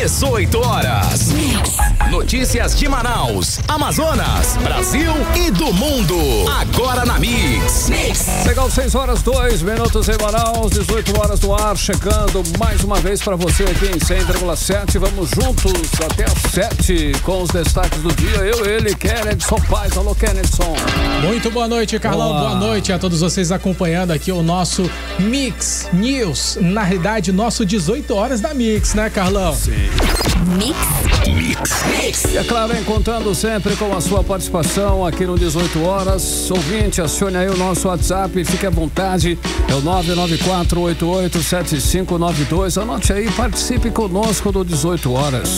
18 horas. Notícias de Manaus, Amazonas, Brasil e do mundo. Agora na Mix. Legal, 6 horas 2 minutos em Manaus, 18 horas no ar, chegando mais uma vez para você aqui em 100,7. Vamos juntos até às 7 com os destaques do dia. Ele, Kennedson Paz. Alô, Kennedson. Muito boa noite, Carlão. Boa noite a todos vocês acompanhando aqui o nosso Mix News. Na realidade, nosso 18 horas da Mix, né, Carlão? Sim. Mix. E é claro, contando sempre com a sua participação aqui no 18 horas. Ouvinte, acione aí o nosso WhatsApp, fique à vontade. É o 994887592. Anote aí, participe conosco do 18 horas.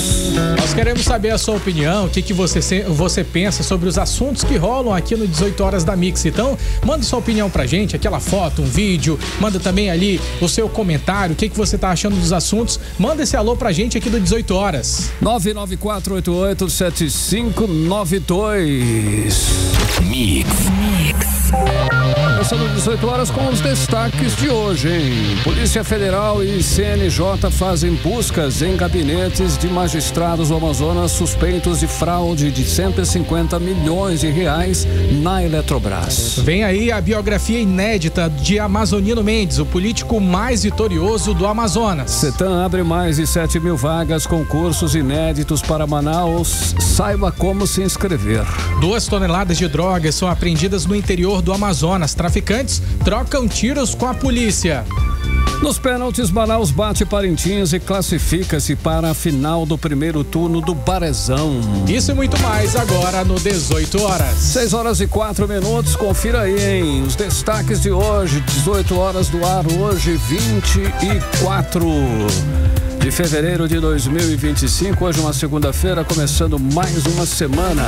Nós queremos saber a sua opinião, o que você pensa sobre os assuntos que rolam aqui no 18 horas da Mix. Então, manda sua opinião pra gente, aquela foto, um vídeo, manda também ali o seu comentário, o que você tá achando dos assuntos. Manda esse alô pra gente aqui do 18 horas. 994887592. Mix. Passando 18 horas com os destaques de hoje, hein? Polícia Federal e CNJ fazem buscas em gabinetes de magistrados do Amazonas suspeitos de fraude de 150 milhões de reais na Eletrobras. Vem aí a biografia inédita de Amazonino Mendes, o político mais vitorioso do Amazonas. Cetan abre mais de 7 mil vagas com cursos inéditos para Manaus. Saiba como se inscrever. 2 toneladas de drogas são apreendidas no interior do Amazonas. Traficantes trocam tiros com a polícia. Nos pênaltis, Manaus bate Parintins e classifica-se para a final do primeiro turno do Barezão. Isso e muito mais agora no 18 horas. 6 horas e 4 minutos, confira aí, hein? Os destaques de hoje, 18 horas do ar, hoje 24 de fevereiro de 2025, hoje uma segunda-feira, começando mais uma semana.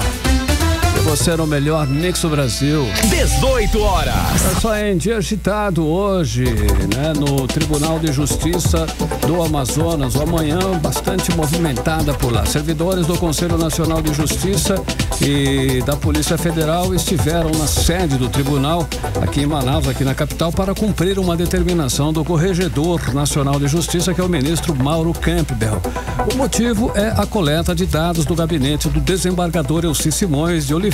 Você no melhor Mix do Brasil. 18 horas. É só em dia agitado hoje, né? No Tribunal de Justiça do Amazonas. Uma manhã bastante movimentada por lá. Servidores do Conselho Nacional de Justiça e da Polícia Federal estiveram na sede do tribunal aqui em Manaus, aqui na capital, para cumprir uma determinação do Corregedor Nacional de Justiça, que é o ministro Mauro Campbell. O motivo é a coleta de dados do gabinete do desembargador Elci Simões de Oliveira,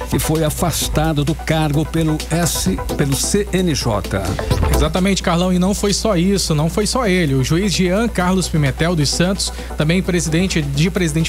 que foi afastado do cargo pelo CNJ. Exatamente, Carlão, e não foi só isso, não foi só ele. O juiz Jean Carlos Pimentel dos Santos, também presidente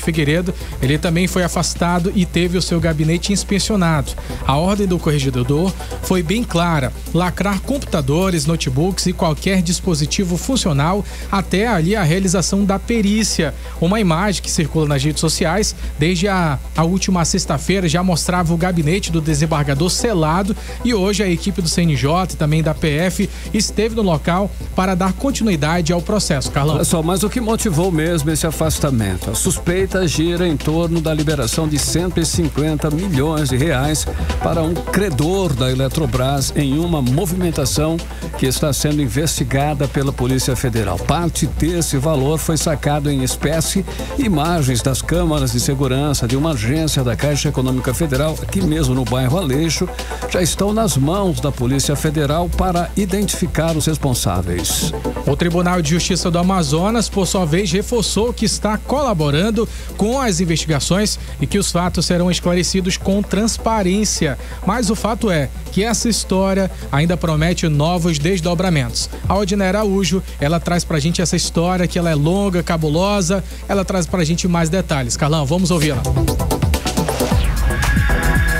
Figueiredo, ele também foi afastado e teve o seu gabinete inspecionado. A ordem do corregedor foi bem clara: lacrar computadores, notebooks e qualquer dispositivo funcional até ali a realização da perícia. Uma imagem que circula nas redes sociais desde a última sexta-feira já mostrava o gabinete do desembargador selado, e hoje a equipe do CNJ e também da PF esteve no local para dar continuidade ao processo. Carlão. Olha só, mas o que motivou mesmo esse afastamento? A suspeita gira em torno da liberação de 150 milhões de reais para um credor da Eletrobras em uma movimentação que está sendo investigada pela Polícia Federal. Parte desse valor foi sacado em espécie. Imagens das câmaras de segurança de uma agência da Caixa Econômica Federal, aqui mesmo no bairro Aleixo, já estão nas mãos da Polícia Federal para identificar os responsáveis. O Tribunal de Justiça do Amazonas, por sua vez, reforçou que está colaborando com as investigações e que os fatos serão esclarecidos com transparência. Mas o fato é que essa história ainda promete novos desdobramentos. A Odina Araújo, ela traz pra gente essa história, que ela é longa, cabulosa, ela traz pra gente mais detalhes. Carlão, vamos ouvi-la.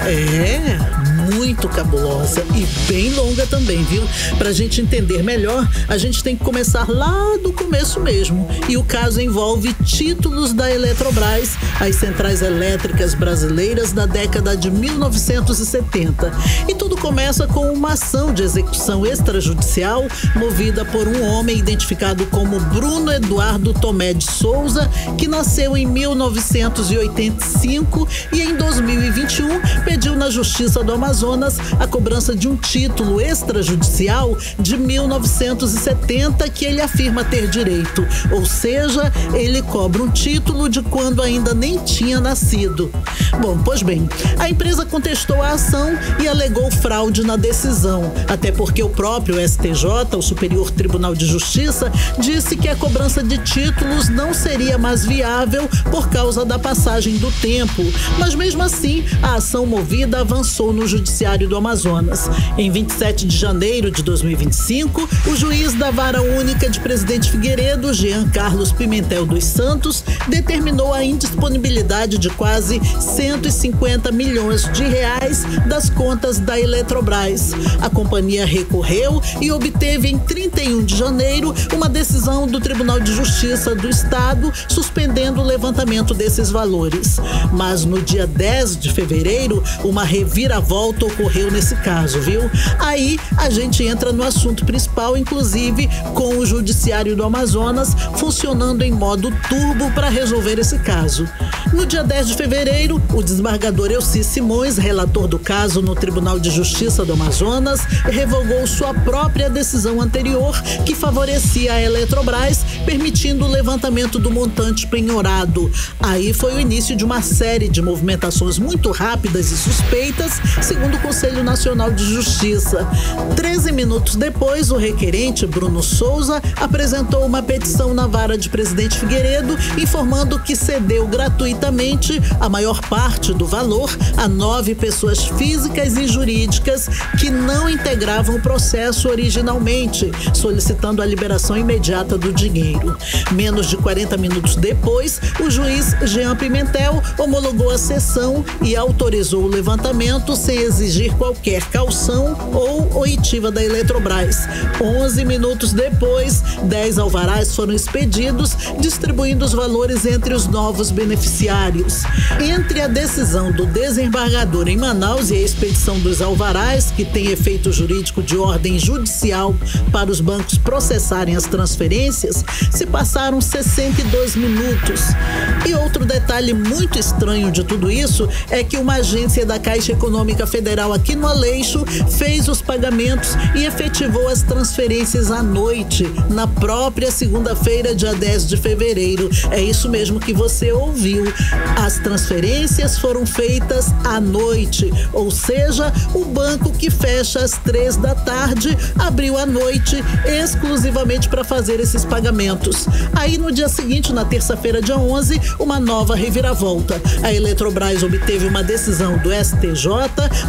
É, muito cabulosa e bem longa também, viu? Pra gente entender melhor, a gente tem que começar lá do começo mesmo. E o caso envolve títulos da Eletrobras, as centrais elétricas brasileiras da década de 1970. E tudo começa com uma ação de execução extrajudicial movida por um homem identificado como Bruno Eduardo Tomé de Souza, que nasceu em 1985 e em 2021 pediu na Justiça do Amazonas Amazonas a cobrança de um título extrajudicial de 1970 que ele afirma ter direito. Ou seja, ele cobra um título de quando ainda nem tinha nascido. Bom, pois bem, a empresa contestou a ação e alegou fraude na decisão, até porque o próprio STJ, o Superior Tribunal de Justiça, disse que a cobrança de títulos não seria mais viável por causa da passagem do tempo. Mas mesmo assim, a ação movida avançou no Judiciário do Amazonas. Em 27 de janeiro de 2025, o juiz da Vara Única de Presidente Figueiredo, Jean Carlos Pimentel dos Santos, determinou a indisponibilidade de quase 150 milhões de reais das contas da Eletrobras. A companhia recorreu e obteve em 31 de janeiro uma decisão do Tribunal de Justiça do Estado suspendendo o levantamento desses valores. Mas no dia 10 de fevereiro, uma reviravolta ocorreu nesse caso, viu? Aí a gente entra no assunto principal, inclusive com o Judiciário do Amazonas funcionando em modo turbo para resolver esse caso. No dia 10 de fevereiro, o desembargador Elci Simões, relator do caso no Tribunal de Justiça do Amazonas, revogou sua própria decisão anterior que favorecia a Eletrobras, permitindo o levantamento do montante penhorado. Aí foi o início de uma série de movimentações muito rápidas e suspeitas, segundo o Conselho Nacional de Justiça. 13 minutos depois, o requerente Bruno Souza apresentou uma petição na Vara de Presidente Figueiredo, informando que cedeu gratuitamente a maior parte do valor a 9 pessoas físicas e jurídicas que não integravam o processo originalmente, solicitando a liberação imediata do dinheiro. Menos de 40 minutos depois, o juiz Jean Pimentel homologou a sessão e autorizou o levantamento sem exigir qualquer caução ou oitiva da Eletrobras. 11 minutos depois, 10 alvarás foram expedidos, distribuindo os valores entre os novos beneficiários. Entre a decisão do desembargador em Manaus e a expedição dos alvarás, que tem efeito jurídico de ordem judicial para os bancos processarem as transferências, se passaram 62 minutos. E outro detalhe muito estranho de tudo isso é que uma agência da Caixa Econômica Federal aqui no Aleixo fez os pagamentos e efetivou as transferências à noite, na própria segunda-feira, dia 10 de fevereiro. É isso mesmo que você ouviu. As transferências foram feitas à noite, ou seja, o banco que fecha às 3 da tarde abriu à noite exclusivamente para fazer esses pagamentos. Aí no dia seguinte, na terça-feira, dia 11, uma nova reviravolta. A Eletrobras obteve uma decisão do STJ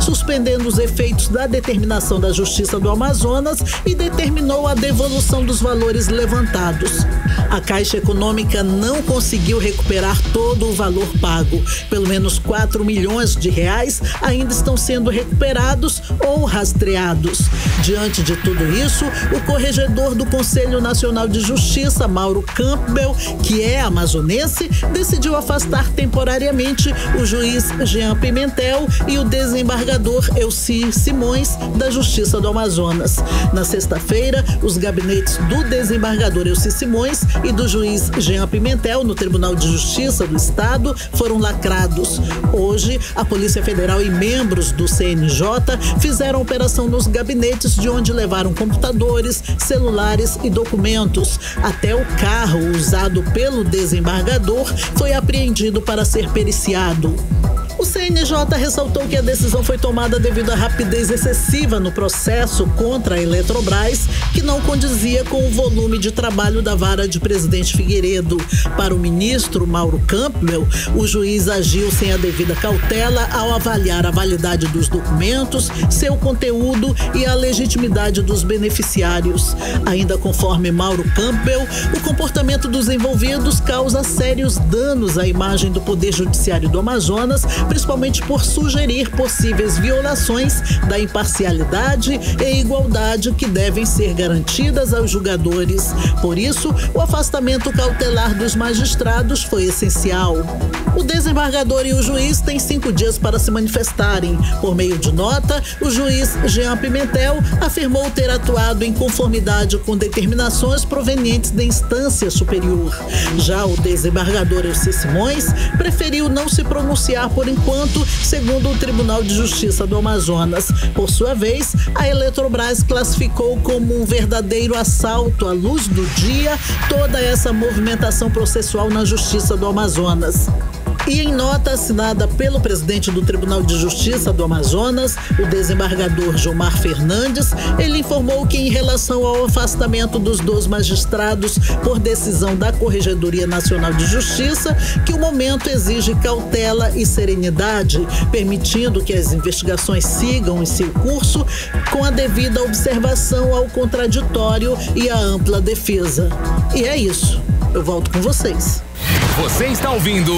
suspendendo os efeitos da determinação da Justiça do Amazonas e determinou a devolução dos valores levantados. A Caixa Econômica não conseguiu recuperar todo o valor pago. Pelo menos 4 milhões de reais ainda estão sendo recuperados ou rastreados. Diante de tudo isso, o corregedor do Conselho Nacional de Justiça, Mauro Campbell, que é amazonense, decidiu afastar temporariamente o juiz Jean Pimentel e o desembargador Elci Simões da Justiça do Amazonas. Na sexta-feira, os gabinetes do desembargador Elci Simões e do juiz Jean Pimentel no Tribunal de Justiça do Estado foram lacrados. Hoje, a Polícia Federal e membros do CNJ fizeram operação nos gabinetes, de onde levaram computadores, celulares e documentos. Até o carro usado pelo desembargador foi apreendido para ser periciado. O CNJ ressaltou que a decisão foi tomada devido à rapidez excessiva no processo contra a Eletrobras, que não condizia com o volume de trabalho da Vara de Presidente Figueiredo. Para o ministro Mauro Campbell, o juiz agiu sem a devida cautela ao avaliar a validade dos documentos, seu conteúdo e a legitimidade dos beneficiários. Ainda conforme Mauro Campbell, o comportamento dos envolvidos causa sérios danos à imagem do Poder Judiciário do Amazonas, principalmente por sugerir possíveis violações da imparcialidade e igualdade que devem ser garantidas aos julgadores. Por isso, o afastamento cautelar dos magistrados foi essencial. O desembargador e o juiz têm 5 dias para se manifestarem. Por meio de nota, o juiz Jean Pimentel afirmou ter atuado em conformidade com determinações provenientes da instância superior. Já o desembargador Elci Simões preferiu não se pronunciar por enquanto, segundo o Tribunal de Justiça do Amazonas. Por sua vez, a Eletrobras classificou como um verdadeiro assalto à luz do dia toda essa movimentação processual na Justiça do Amazonas. E em nota assinada pelo presidente do Tribunal de Justiça do Amazonas, o desembargador Gilmar Fernandes, ele informou que em relação ao afastamento dos 2 magistrados por decisão da Corregedoria Nacional de Justiça, que o momento exige cautela e serenidade, permitindo que as investigações sigam em seu curso com a devida observação ao contraditório e à ampla defesa. E é isso. Eu volto com vocês. Você está ouvindo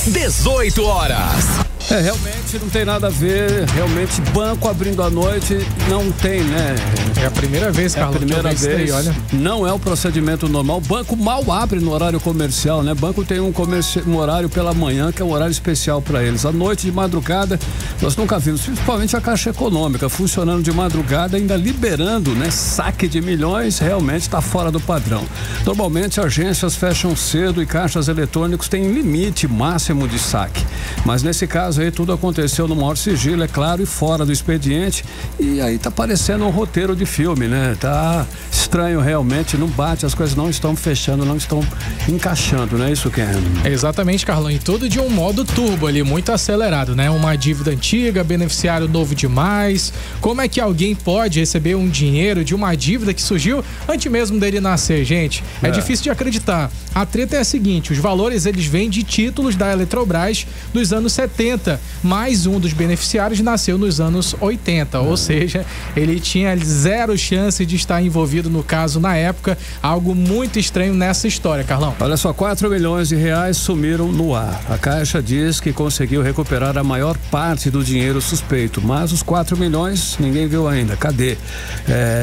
18 horas. Realmente não tem nada a ver, realmente banco abrindo à noite não tem, né? É a primeira vez, Carlos. É a primeira vez, olha. Não é o procedimento normal. O banco mal abre no horário comercial, né? O banco tem um horário pela manhã, que é um horário especial para eles. À noite, de madrugada, nós nunca vimos, principalmente a Caixa Econômica, funcionando de madrugada, ainda liberando, né? Saque de milhões, realmente está fora do padrão. Normalmente, agências fecham cedo e caixas eletrônicos têm limite máximo de saque. Mas nesse caso aí tudo aconteceu no maior sigilo, é claro, e fora do expediente, e aí tá parecendo um roteiro de filme, né? Tá estranho realmente, não bate, as coisas não estão fechando, não estão encaixando, não é isso, Ken? Exatamente, Carlão, e tudo de um modo turbo ali, muito acelerado, né? Uma dívida antiga, beneficiário novo demais. Como é que alguém pode receber um dinheiro de uma dívida que surgiu antes mesmo dele nascer, gente? É difícil de acreditar. A treta é a seguinte, os valores eles vêm de títulos da Eletrobras dos anos 70, mais um dos beneficiários nasceu nos anos 80, ou seja, ele tinha 0 chance de estar envolvido no caso na época, algo muito estranho nessa história, Carlão. Olha só, 4 milhões de reais sumiram no ar. A Caixa diz que conseguiu recuperar a maior parte do dinheiro suspeito, mas os 4 milhões ninguém viu ainda. Cadê?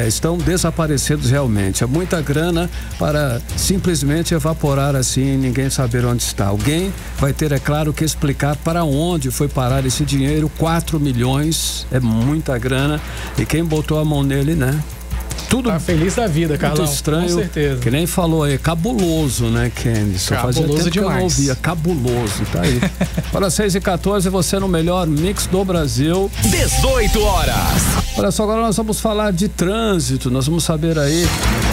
Estão desaparecidos realmente. É muita grana para simplesmente evaporar assim e ninguém saber onde está. Alguém vai ter, é claro, que explicar para onde foi parar esse dinheiro. 4 milhões é muita grana e quem botou a mão nele, né? Tudo tá feliz da vida, Carlão. Muito estranho, com certeza. Que nem falou aí, cabuloso, né, Kenny? Cabuloso demais. Que eu não ouvia, cabuloso, tá aí. Para 6h14, você no melhor mix do Brasil. 18 horas. Olha só, agora nós vamos falar de trânsito, nós vamos saber aí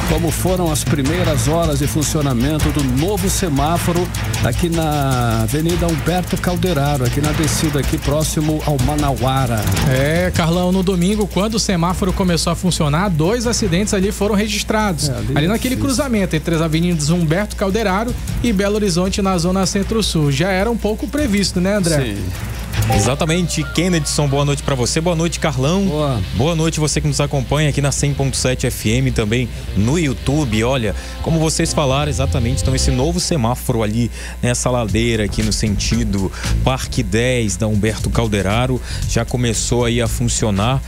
como foram as primeiras horas de funcionamento do novo semáforo aqui na Avenida Humberto Calderaro, aqui na descida aqui próximo ao Manauara. Carlão, no domingo, quando o semáforo começou a funcionar, 2 acidentes ali foram registrados. Ali naquele cruzamento entre as avenidas Humberto Calderaro e Belo Horizonte na zona centro-sul. Já era um pouco previsto, né, André? Sim. Exatamente, Kennedson, boa noite pra você, boa noite, Carlão. Boa noite você que nos acompanha aqui na 100.7 FM, também no YouTube. Olha, como vocês falaram exatamente, então esse novo semáforo ali nessa ladeira aqui no sentido Parque 10 da Humberto Calderaro já começou aí a funcionar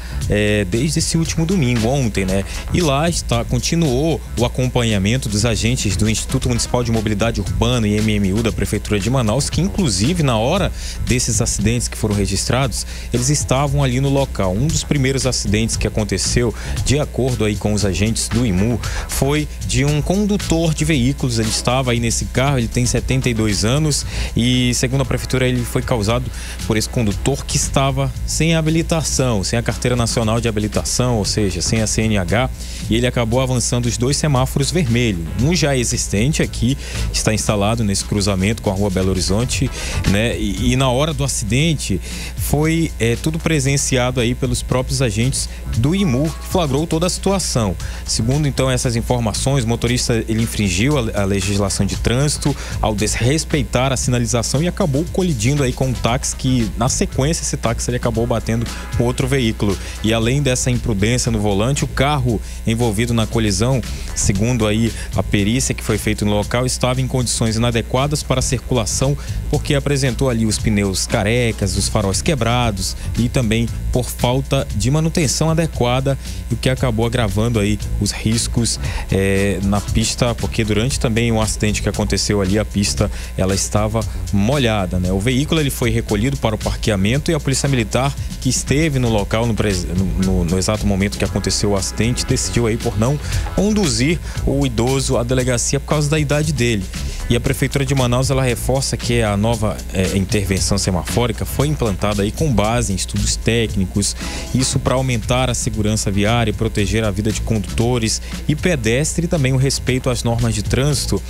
desde esse último domingo, ontem, né? E lá continuou o acompanhamento dos agentes do Instituto Municipal de Mobilidade Urbana e MMU da Prefeitura de Manaus, que inclusive na hora desses acidentes que foram registrados, eles estavam ali no local. Um dos primeiros acidentes que aconteceu, de acordo aí com os agentes do IMU, foi de um condutor de veículos. Ele estava aí nesse carro, ele tem 72 anos e, segundo a prefeitura, ele foi causado por esse condutor que estava sem habilitação, sem a carteira nacional de habilitação, ou seja, sem a CNH, e ele acabou avançando os 2 semáforos vermelhos. Um já existente aqui, está instalado nesse cruzamento com a rua Belo Horizonte, né? E na hora do acidente foi tudo presenciado aí pelos próprios agentes do IMU, que flagrou toda a situação. Segundo então essas informações, o motorista ele infringiu a legislação de trânsito ao desrespeitar a sinalização e acabou colidindo aí com um táxi que, na sequência, esse táxi ele acabou batendo com outro veículo. E além dessa imprudência no volante, o carro envolvido na colisão, segundo aí a perícia que foi feita no local, estava em condições inadequadas para a circulação, porque apresentou ali os pneus carecas, os faróis quebrados e também por falta de manutenção adequada, o que acabou agravando aí os riscos na pista, porque durante também um acidente que aconteceu ali, a pista ela estava molhada, né? O veículo ele foi recolhido para o parqueamento e a polícia militar que esteve no local no exato momento que aconteceu o acidente decidiu aí por não conduzir o idoso à delegacia por causa da idade dele. E a Prefeitura de Manaus, ela reforça que a nova intervenção semafórica foi implantada aí com base em estudos técnicos, isso para aumentar a segurança viária, proteger a vida de condutores e pedestres e também o respeito às normas de trânsito.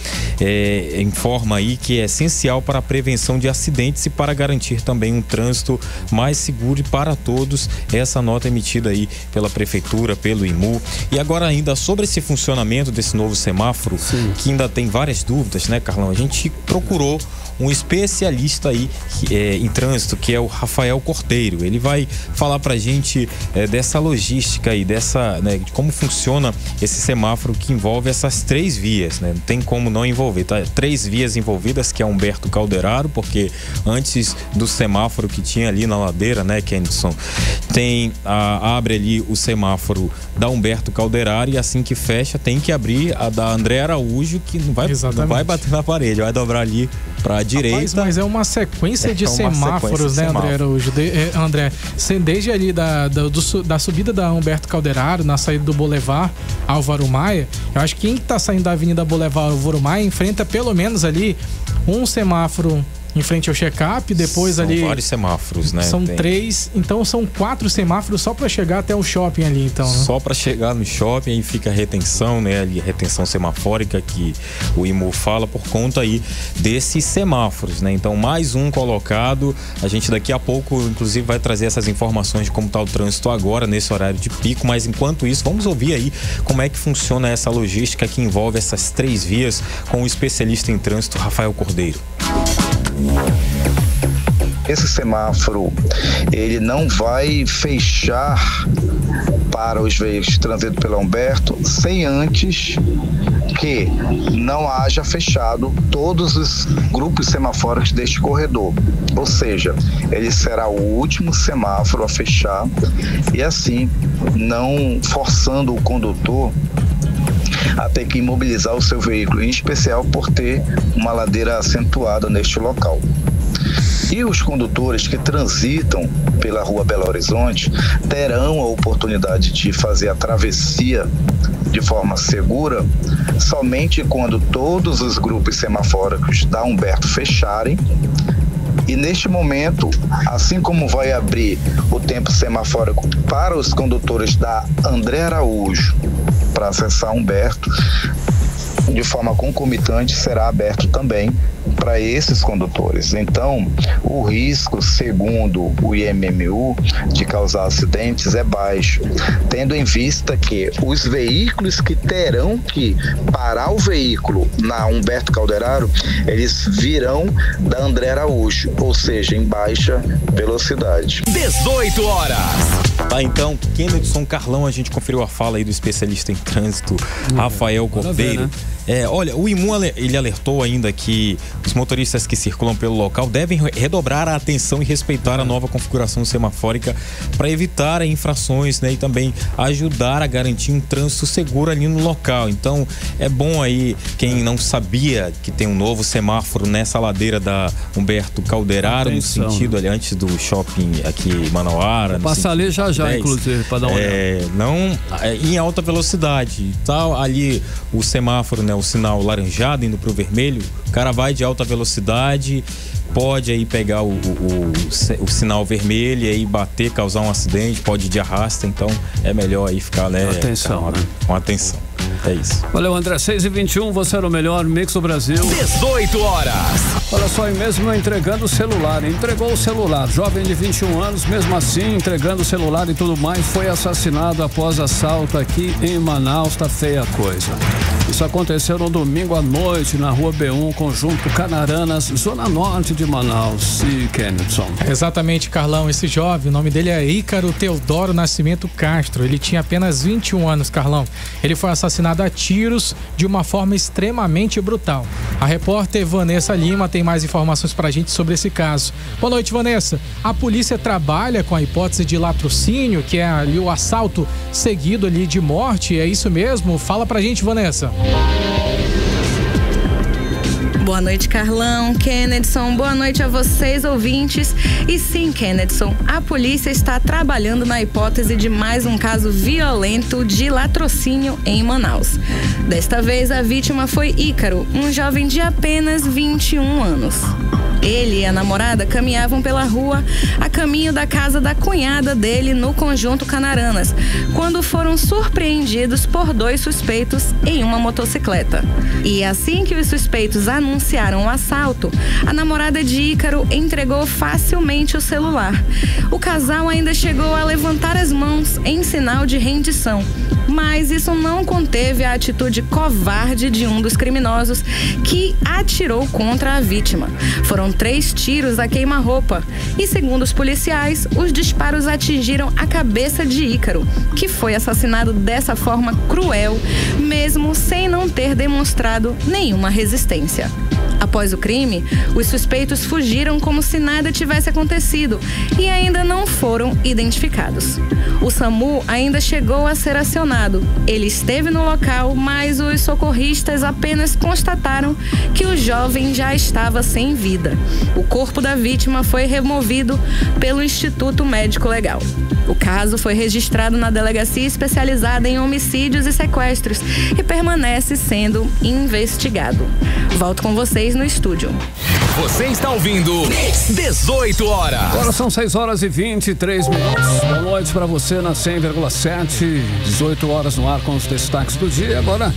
Informa aí que é essencial para a prevenção de acidentes e para garantir também um trânsito mais seguro para todos. Essa nota emitida aí pela Prefeitura, pelo IMU. E agora ainda sobre esse funcionamento desse novo semáforo, sim, que ainda tem várias dúvidas, né, Carlão? A gente procurou um especialista aí em trânsito, que é o Rafael Cordeiro. Ele vai falar pra gente dessa logística aí, de como funciona esse semáforo que envolve essas 3 vias, né? Não tem como não envolver, tá? 3 vias envolvidas, que é Humberto Calderaro, porque antes do semáforo que tinha ali na ladeira, né, Kennedson, abre ali o semáforo da Humberto Calderaro e assim que fecha tem que abrir a da André Araújo, que não vai bater na parede, vai dobrar ali pra direita. Rapaz, mas é uma sequência de semáforos, né, André Araújo? André, desde ali da subida da Humberto Calderaro, na saída do Boulevard Álvaro Maia, eu acho que quem tá saindo da Avenida Boulevard Álvaro Maia enfrenta pelo menos ali um semáforo em frente ao check-up, depois são ali... São vários semáforos, né? São 3, então são 4 semáforos só para chegar até o shopping ali, então, né? Só para chegar no shopping, aí fica a retenção, né? Ali a retenção semafórica que o IMU fala por conta aí desses semáforos, né? Então, mais um colocado. A gente daqui a pouco, inclusive, vai trazer essas informações de como está o trânsito agora, nesse horário de pico, mas enquanto isso, vamos ouvir aí como é que funciona essa logística que envolve essas 3 vias com o especialista em trânsito, Rafael Cordeiro. Esse semáforo, ele não vai fechar para os veículos que transitam pela Humberto sem antes que não haja fechado todos os grupos semafóricos deste corredor. Ou seja, ele será o último semáforo a fechar e assim não forçando o condutor a ter que imobilizar o seu veículo, em especial por ter uma ladeira acentuada neste local. E os condutores que transitam pela Rua Belo Horizonte terão a oportunidade de fazer a travessia de forma segura somente quando todos os grupos semafóricos da Humberto fecharem. E neste momento, assim como vai abrir o tempo semafórico para os condutores da André Araújo para acessar Humberto, de forma concomitante será aberto também para esses condutores. Então, o risco, segundo o IMMU, de causar acidentes é baixo, tendo em vista que os veículos que terão que parar o veículo na Humberto Calderaro, eles virão da André Araújo, ou seja, em baixa velocidade. 18 horas. Tá, então, Kennedson, Carlão, a gente conferiu a fala aí do especialista em trânsito, Rafael Cordeiro. Ver, né? Olha, o IMU, ele alertou ainda que os motoristas que circulam pelo local devem redobrar a atenção e respeitar a nova configuração semafórica para evitar infrações, né? E também ajudar a garantir um trânsito seguro ali no local. Então, é bom aí, quem não sabia que tem um novo semáforo nessa ladeira da Humberto Calderaro, no sentido ali antes do shopping aqui em Manauara. Vou passar ali já, inclusive, para dar uma olhada. Em alta velocidade. Tá ali o semáforo, né? O sinal laranjado indo pro vermelho, o cara vai de alta velocidade, pode aí pegar o sinal vermelho e aí bater, causar um acidente, pode ir de arrasta, então é melhor aí ficar, né? Atenção, né? Com atenção. É isso. Valeu, André. 6h21, você era o melhor Mix do Brasil. 18 horas. Olha só, e mesmo entregando o celular, entregou o celular. Jovem de 21 anos, mesmo assim, entregando o celular e tudo mais, foi assassinado após assalto aqui em Manaus. Tá feia a coisa. Isso aconteceu no domingo à noite, na Rua B1, Conjunto Canaranas, zona norte de Manaus. E Kennedson. Exatamente, Carlão. Esse jovem, o nome dele é Ícaro Teodoro Nascimento Castro. Ele tinha apenas 21 anos, Carlão. Ele foi assassinado a tiros de uma forma extremamente brutal. A repórter Vanessa Lima tem mais informações pra gente sobre esse caso. Boa noite, Vanessa. A polícia trabalha com a hipótese de latrocínio, que é ali o assalto seguido ali de morte. É isso mesmo? Fala pra gente, Vanessa. Boa noite, Carlão, Kennedson, boa noite a vocês, ouvintes. E sim, Kennedson, a polícia está trabalhando na hipótese de mais um caso violento de latrocínio em Manaus. Desta vez, a vítima foi Ícaro, um jovem de apenas 21 anos. Ele e a namorada caminhavam pela rua a caminho da casa da cunhada dele no Conjunto Canaranas, quando foram surpreendidos por 2 suspeitos em uma motocicleta. E assim que os suspeitos anunciaram o assalto, a namorada de Ícaro entregou facilmente o celular. O casal ainda chegou a levantar as mãos em sinal de rendição, mas isso não conteve a atitude covarde de um dos criminosos, que atirou contra a vítima. Foram 3 tiros a queima-roupa e, segundo os policiais, os disparos atingiram a cabeça de Ícaro, que foi assassinado dessa forma cruel, mesmo sem não ter demonstrado nenhuma resistência. Após o crime, os suspeitos fugiram como se nada tivesse acontecido e ainda não foram identificados. O SAMU ainda chegou a ser acionado. Ele esteve no local, mas os socorristas apenas constataram que o jovem já estava sem vida. O corpo da vítima foi removido pelo Instituto Médico Legal. O caso foi registrado na Delegacia Especializada em Homicídios e Sequestros e permanece sendo investigado. Volto com vocês no estúdio. Você está ouvindo 18 horas. Agora são 6h23. Boa noite para você na 100,7. 18 horas no ar com os destaques do dia. Agora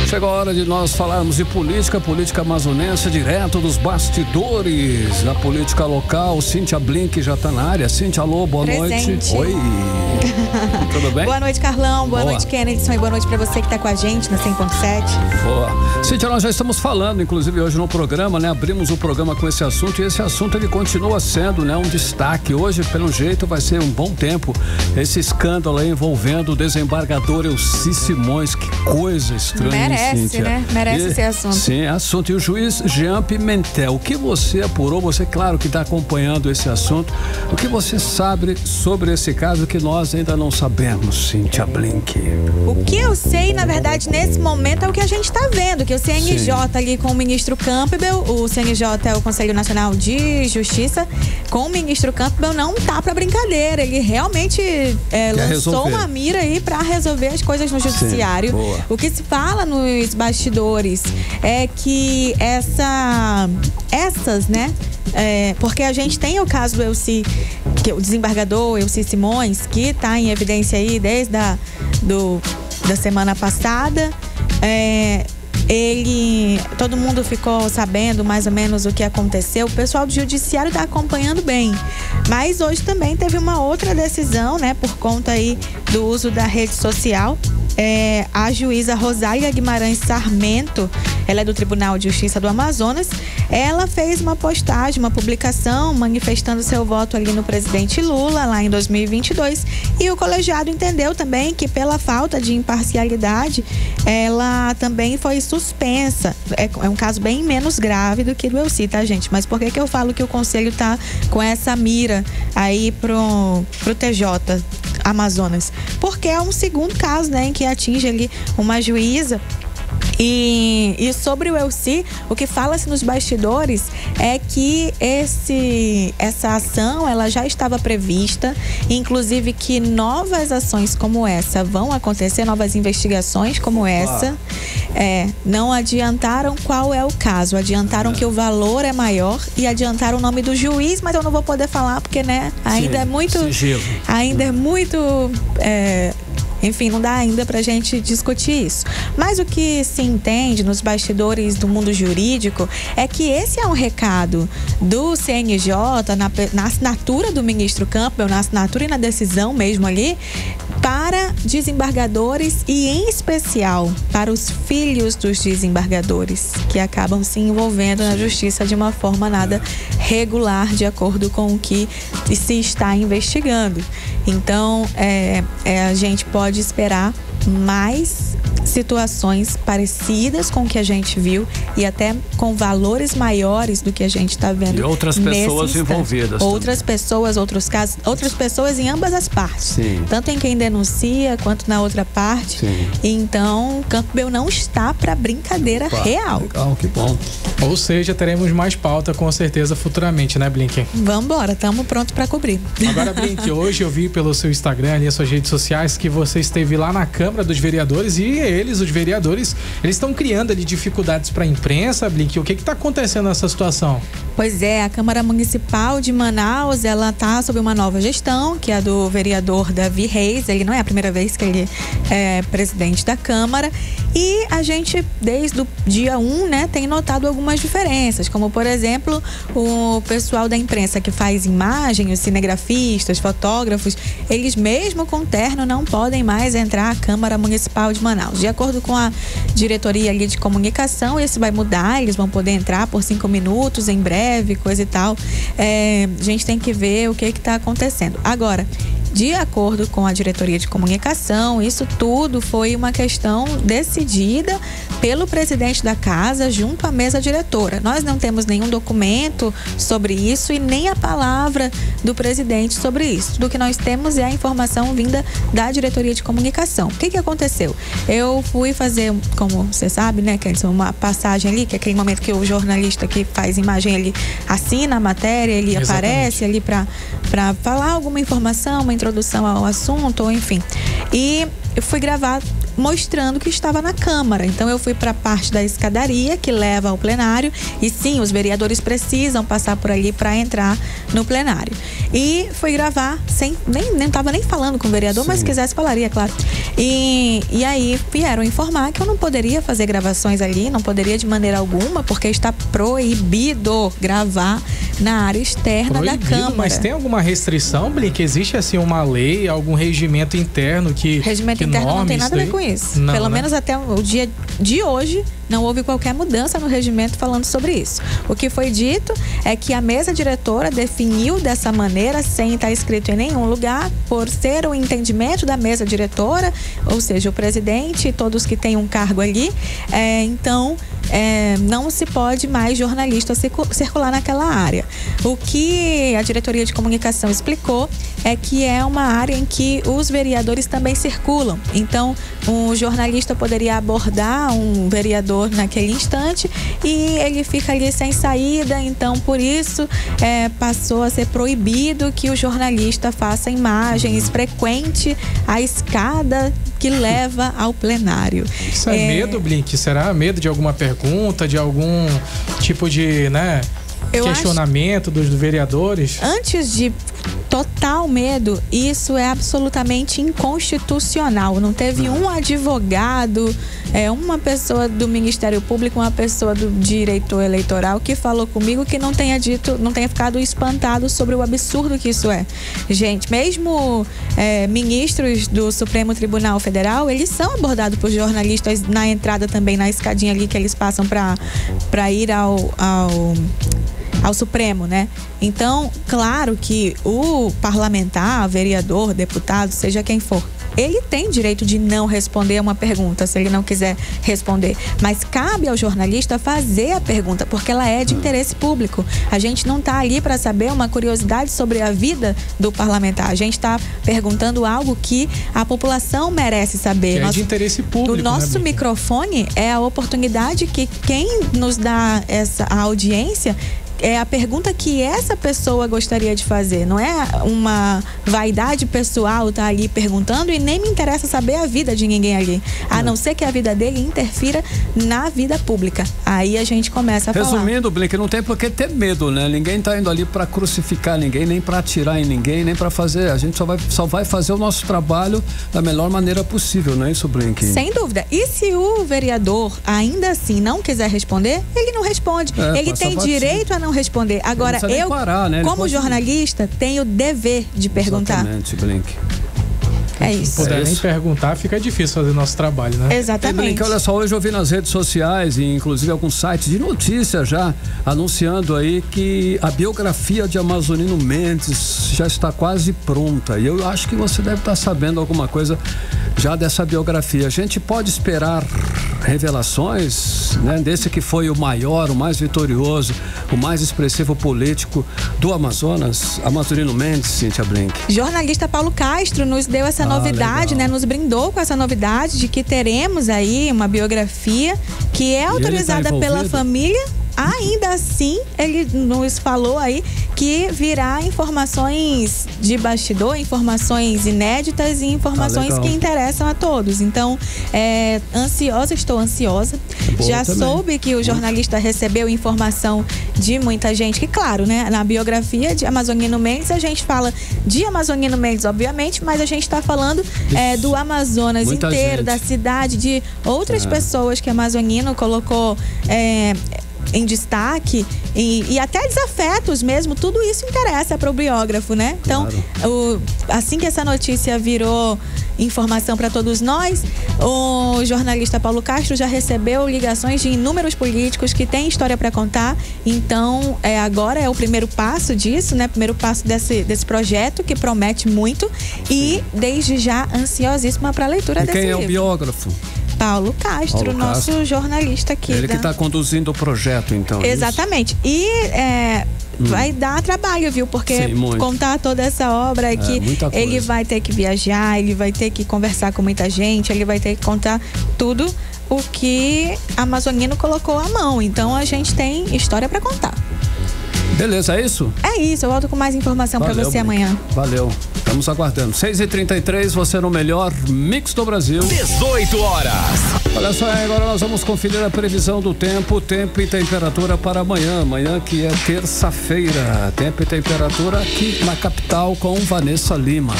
chegou a hora de nós falarmos de política amazonense, direto dos bastidores da política local. Cíntia Blink já está na área. Cíntia, alô, boa noite. Oi. Tudo bem? Boa noite, Carlão. Boa noite, Kennedson. E boa noite para você que está com a gente na 100.7. Boa. Cíntia, nós já estamos falando, inclusive hoje no programa, né? Abrimos o programa com esse assunto e esse assunto ele continua sendo, né, um destaque. Hoje, pelo jeito, vai ser um bom tempo esse escândalo aí envolvendo o desembargador Elci Simões. Que coisa estranha, merece, Cíntia, né? Merece esse assunto. Sim, assunto. E o juiz Jean Pimentel, o que você apurou? Você, claro, que está acompanhando esse assunto. O que você sabe sobre esse caso que nós ainda não sabemos, Cíntia Blink? O que eu sei, na verdade, nesse momento é o que a gente está vendo, que o CNJ ali com o ministro Campbell, o CNJ é o Conselho Nacional de Justiça, com o ministro Campbell não tá pra brincadeira, ele realmente lançou uma mira aí pra resolver as coisas no judiciário. O que se fala nos bastidores é que essas, né, porque a gente tem o caso do Elci, que o desembargador Elci Simões, que tá em evidência aí desde da semana passada. Todo mundo ficou sabendo mais ou menos o que aconteceu. O pessoal do judiciário está acompanhando bem. Mas hoje também teve uma outra decisão, né, por conta aí do uso da rede social. A juíza Rosália Guimarães Sarmento, ela é do Tribunal de Justiça do Amazonas, ela fez uma postagem, uma publicação manifestando seu voto ali no presidente Lula, lá em 2022, e o colegiado entendeu também que pela falta de imparcialidade, ela também foi suspensa. É um caso bem menos grave do que do Elci, tá, gente? Mas por que eu falo que o conselho tá com essa mira aí pro TJ Amazonas? Porque é um segundo caso, né, em que atinge ali uma juíza. E sobre o Elci, o que fala-se nos bastidores é que essa ação ela já estava prevista, inclusive que novas ações como essa vão acontecer, novas investigações como essa. Não adiantaram qual é o caso, adiantaram que o valor é maior e adiantaram o nome do juiz, mas eu não vou poder falar porque, né, ainda é muito... Enfim, não dá ainda pra gente discutir isso. Mas o que se entende nos bastidores do mundo jurídico é que esse é um recado do CNJ, na assinatura do ministro Campbell, na assinatura e na decisão mesmo ali, para desembargadores e, em especial, para os filhos dos desembargadores, que acabam se envolvendo na justiça de uma forma nada regular, de acordo com o que se está investigando. Então, a gente pode esperar mais situações parecidas com o que a gente viu e até com valores maiores do que a gente está vendo. E outras pessoas envolvidas. Outras pessoas, outros casos, outras pessoas em ambas as partes. Sim. Tanto em quem denuncia quanto na outra parte. Sim. Então, Campbell não está para brincadeira real. Legal, que bom. Ou seja, teremos mais pauta com certeza futuramente, né, Blink? Vambora, estamos prontos para cobrir. Agora, Blink, hoje eu vi pelo seu Instagram e as suas redes sociais que você esteve lá na Câmara dos Vereadores e eles, os vereadores, eles estão criando ali dificuldades para a imprensa, Blink. O que está acontecendo nessa situação? Pois é, a Câmara Municipal de Manaus, ela está sob uma nova gestão, que é a do vereador Davi Reis. Ele não é a primeira vez que ele é presidente da Câmara. E a gente, desde o dia 1, né, tem notado algumas diferenças, como, por exemplo, o pessoal da imprensa que faz imagem, os cinegrafistas, fotógrafos, eles mesmo com terno não podem mais entrar à Câmara Municipal de Manaus. De acordo com a diretoria ali de comunicação, isso vai mudar, eles vão poder entrar por 5 minutos em breve, coisa e tal. A gente tem que ver o que está acontecendo. Agora, de acordo com a diretoria de comunicação, isso tudo foi uma questão decidida pelo presidente da casa junto à mesa diretora. Nós não temos nenhum documento sobre isso e nem a palavra do presidente sobre isso. Tudo que nós temos é a informação vinda da diretoria de comunicação. O que aconteceu? Eu fui fazer, como você sabe, né, Kenson, uma passagem ali, que é aquele momento que o jornalista que faz imagem, ele assina a matéria, ele aparece ali para falar alguma informação, uma introdução ao assunto, ou enfim. E eu fui gravar mostrando que estava na Câmara. Então eu fui para a parte da escadaria que leva ao plenário e sim, os vereadores precisam passar por ali para entrar no plenário. E fui gravar sem, nem estava nem falando com o vereador, mas se quisesse falaria, claro. E aí vieram informar que eu não poderia fazer gravações ali, não poderia de maneira alguma, porque está proibido gravar na área externa da Câmara. Mas tem alguma restrição, Blink? Existe assim uma lei, algum regimento interno que regimento interno não tem nada a ver com isso. Não, pelo né? menos até o dia de hoje não houve qualquer mudança no regimento falando sobre isso. O que foi dito é que a mesa diretora definiu dessa maneira, sem estar escrito em nenhum lugar, por ser o entendimento da mesa diretora, ou seja, o presidente e todos que têm um cargo ali. Então, não se pode mais jornalista circular naquela área. O que a diretoria de comunicação explicou é que é uma área em que os vereadores também circulam. Então, um jornalista poderia abordar um vereador naquele instante e ele fica ali sem saída. Então, por isso, passou a ser proibido que o jornalista faça imagens, frequente a escada que leva ao plenário. Isso é medo, Blink? Será medo de alguma pergunta, de algum tipo de, né, questionamento dos vereadores? Antes de total medo, isso é absolutamente inconstitucional. Não teve um advogado, uma pessoa do Ministério Público, uma pessoa do direito eleitoral que falou comigo que não tenha ficado espantado sobre o absurdo que isso é. Gente, mesmo ministros do Supremo Tribunal Federal, eles são abordados por jornalistas na entrada também, na escadinha ali que eles passam para ir ao Supremo, né? Então, claro que o parlamentar, vereador, deputado, seja quem for, ele tem direito de não responder uma pergunta, se ele não quiser responder. Mas cabe ao jornalista fazer a pergunta, porque ela é de interesse público. A gente não está ali para saber uma curiosidade sobre a vida do parlamentar. A gente está perguntando algo que a população merece saber. Que é de interesse público. O nosso microfone é a oportunidade que quem nos dá a audiência é a pergunta que essa pessoa gostaria de fazer. Não é uma vaidade pessoal estar ali perguntando e nem me interessa saber a vida de ninguém ali. A não ser que a vida dele interfira na vida pública. Aí a gente começa a falar. Resumindo, Blink, não tem por que ter medo, né? Ninguém tá indo ali para crucificar ninguém, nem para atirar em ninguém, nem para fazer. A gente só vai fazer o nosso trabalho da melhor maneira possível, não é isso, Blink? Sem dúvida. E se o vereador ainda assim não quiser responder, ele não responde. Ele tem direito a não responder. Agora, eu, parar, né? como jornalista, tenho o dever de perguntar. Exatamente, Blink. É isso. Se puder nem perguntar, fica difícil fazer nosso trabalho, né? Exatamente. Olha só, hoje eu vi nas redes sociais e inclusive alguns sites de notícias já anunciando aí que a biografia de Amazonino Mendes já está quase pronta. E eu acho que você deve estar sabendo alguma coisa já dessa biografia. A gente pode esperar revelações, né, desse que foi o maior, o mais vitorioso, o mais expressivo político do Amazonas, Amazonino Mendes, Cíntia Blink. Jornalista Paulo Castro nos deu essa novidade, né? Nos brindou com essa novidade de que teremos aí uma biografia que é autorizada pela família. Ainda assim, ele nos falou aí que virá informações de bastidor, informações inéditas e informações que interessam a todos. Então, estou ansiosa. Boa Já também. soube que o jornalista recebeu informação de muita gente, que claro, né, na biografia de Amazonino Mendes, a gente fala de Amazonino Mendes, obviamente, mas a gente está falando do Amazonas Muita inteiro, gente. da cidade, de outras pessoas que Amazonino colocou em destaque e até desafetos mesmo, tudo isso interessa para o biógrafo, né? Então, assim que essa notícia virou informação para todos nós, o jornalista Paulo Castro já recebeu ligações de inúmeros políticos que têm história para contar. Então, agora é o primeiro passo disso, né? Primeiro passo desse projeto que promete muito e desde já ansiosíssima para a leitura desse livro. Quem é o biógrafo? Paulo Castro, nosso jornalista aqui. Ele que está conduzindo o projeto, então. Exatamente. E vai dar trabalho, viu? Porque contar toda essa obra aqui, ele vai ter que viajar, ele vai ter que conversar com muita gente, ele vai ter que contar tudo o que Amazonino colocou à mão. Então a gente tem história para contar. Beleza, é isso? É isso, eu volto com mais informação para você amanhã. Valeu, estamos aguardando. 6h33, você no melhor mix do Brasil. 18 horas. Olha só, agora nós vamos conferir a previsão do tempo e temperatura para amanhã. Amanhã que é terça-feira. Tempo e temperatura aqui na capital com Vanessa Lima.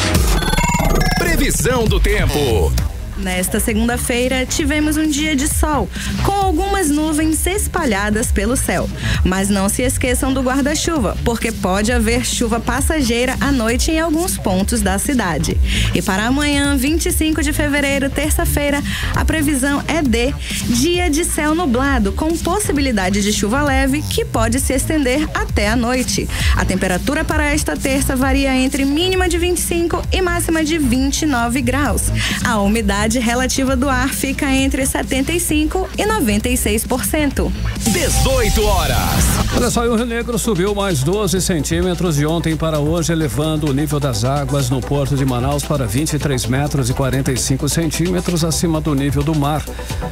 Previsão do tempo. Nesta segunda-feira, tivemos um dia de sol, com algumas nuvens espalhadas pelo céu. Mas não se esqueçam do guarda-chuva, porque pode haver chuva passageira à noite em alguns pontos da cidade. E para amanhã, 25 de fevereiro, terça-feira, a previsão é de dia de céu nublado, com possibilidade de chuva leve, que pode se estender até a noite. A temperatura para esta terça varia entre mínima de 25 e máxima de 29 graus. A umidade relativa do ar fica entre 75% e 96%. 18 horas. Olha só, o Rio Negro subiu mais 12 centímetros de ontem para hoje, elevando o nível das águas no porto de Manaus para 23 metros e 45 centímetros acima do nível do mar.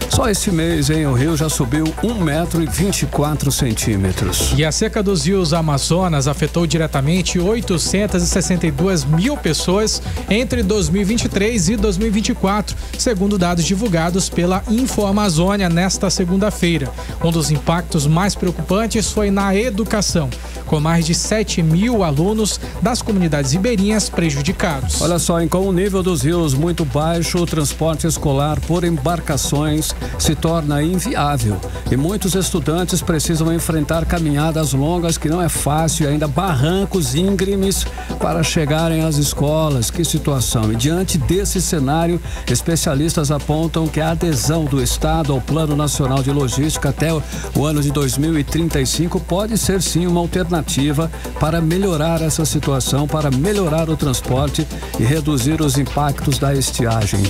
Só este mês, o rio já subiu 1 metro e 24 centímetros. E a seca dos rios Amazonas afetou diretamente 862 mil pessoas entre 2023 e 2024, segundo dados divulgados pela InfoAmazônia nesta segunda-feira. Um dos impactos mais preocupantes foi na educação, com mais de 7 mil alunos das comunidades ribeirinhas prejudicados. Olha só, com o nível dos rios muito baixo, o transporte escolar por embarcações se torna inviável e muitos estudantes precisam enfrentar caminhadas longas que não é fácil e ainda barrancos íngremes para chegarem às escolas. Que situação! E diante desse cenário, especialistas apontam que a adesão do Estado ao Plano Nacional de Logística até o ano de 2035 pode ser sim uma alternativa para melhorar essa situação, para melhorar o transporte e reduzir os impactos da estiagem.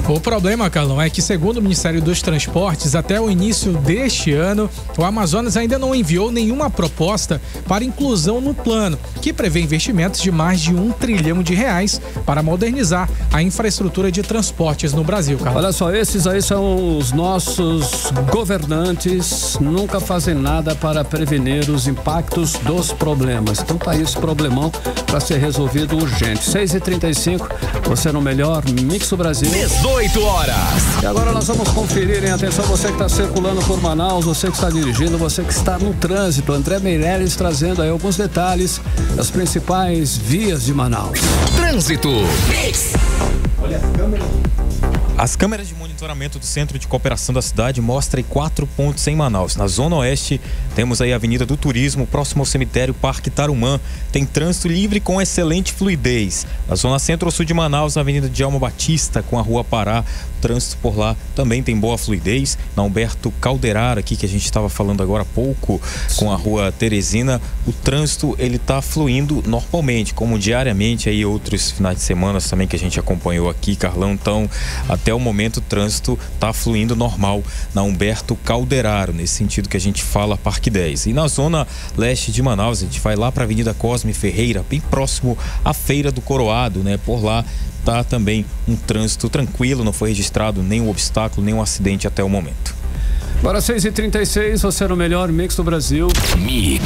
O problema, Carlão, é que segundo o Ministério dos Transportes, até o início deste ano, o Amazonas ainda não enviou nenhuma proposta para inclusão no plano, que prevê investimentos de mais de R$1 trilhão para modernizar a infraestrutura de transportes no Brasil, Carlão. Olha só, esses aí são os nossos governantes, nunca fazem nada para prevenir os impactos dos problemas. Então tá aí esse problemão para ser resolvido urgente. 6h35, você no melhor mix do Brasil. 18 horas. E agora nós vamos conferir, hein? Atenção, você que está circulando por Manaus, você que está dirigindo, você que está no trânsito. André Meirelles trazendo aí alguns detalhes das principais vias de Manaus. Trânsito. Olha as câmeras de monitoramento monitoramento do Centro de Cooperação da cidade mostra 4 pontos em Manaus. Na Zona Oeste, temos aí a Avenida do Turismo, próximo ao cemitério Parque Tarumã. Tem trânsito livre com excelente fluidez. Na Zona Centro-Sul de Manaus, na Avenida de Alma Batista, com a Rua Pará, o trânsito por lá também tem boa fluidez. Na Humberto Calderaro, aqui que a gente estava falando agora há pouco, com a Rua Teresina, o trânsito ele está fluindo normalmente, como diariamente aí outros finais de semana também que a gente acompanhou aqui, Carlão. Então, até o momento o trânsito está fluindo normal na Humberto Calderaro, nesse sentido que a gente fala Parque 10. E na Zona Leste de Manaus, a gente vai lá para a Avenida Cosme Ferreira, bem próximo à Feira do Coroado, né? Por lá tá também um trânsito tranquilo, não foi registrado nenhum obstáculo, nenhum acidente até o momento. Agora 6h36, você no melhor mix do Brasil. Mix.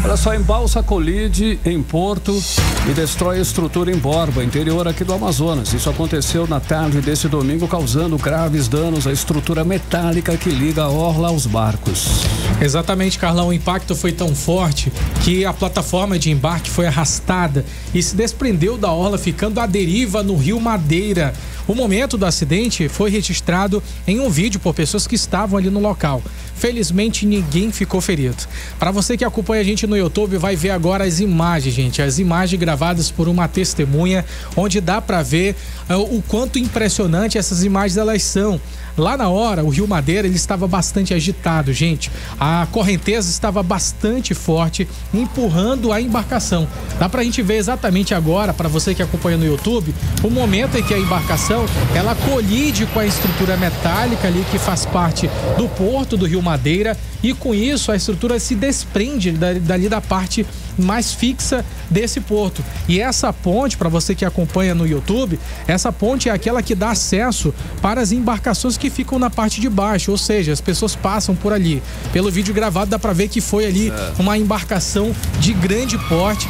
Olha só, embalsa colide em Porto e destrói a estrutura em Borba, interior aqui do Amazonas. Isso aconteceu na tarde desse domingo, causando graves danos à estrutura metálica que liga a orla aos barcos. Exatamente, Carlão. O impacto foi tão forte que a plataforma de embarque foi arrastada e se desprendeu da orla, ficando à deriva no Rio Madeira. O momento do acidente foi registrado em um vídeo por pessoas que estavam ali no local. Felizmente, ninguém ficou ferido. Para você que acompanha a gente no YouTube, vai ver agora as imagens, gente. As imagens gravadas por uma testemunha, onde dá para ver o quanto impressionante essas imagens elas são. Lá na hora, o Rio Madeira ele estava bastante agitado, gente. A correnteza estava bastante forte, empurrando a embarcação. Dá pra gente ver exatamente agora, para você que acompanha no YouTube, o momento em que a embarcação ela colide com a estrutura metálica ali que faz parte do porto do Rio Madeira, e com isso a estrutura se desprende dali da parte mais fixa desse porto. E essa ponte, para você que acompanha no YouTube, essa ponte é aquela que dá acesso para as embarcações que ficam na parte de baixo, ou seja, as pessoas passam por ali. Pelo vídeo gravado dá para ver que foi ali uma embarcação de grande porte.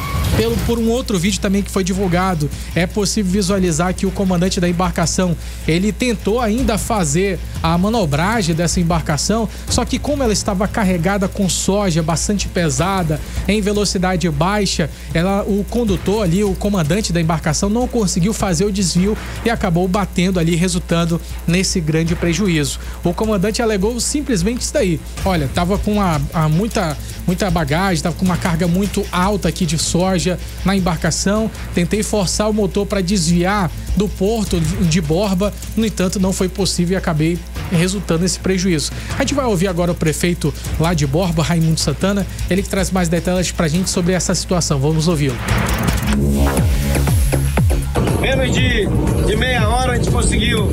Por um outro vídeo também que foi divulgado, é possível visualizar que o comandante da embarcação, ele tentou ainda fazer a manobragem dessa embarcação, só que como ela estava carregada com soja bastante pesada, em velocidade baixa, o condutor ali, o comandante da embarcação, não conseguiu fazer o desvio e acabou batendo ali, resultando nesse grande prejuízo. O comandante alegou simplesmente isso daí: olha, tava com muita bagagem, tava com uma carga muito alta aqui de soja na embarcação, tentei forçar o motor para desviar do porto de Borba, no entanto não foi possível e acabei resultando nesse prejuízo. A gente vai ouvir agora o prefeito lá de Borba, Raimundo Santana, ele que traz mais detalhes pra gente sobre essa situação. Vamos ouvi-lo. Menos de meia hora a gente conseguiu,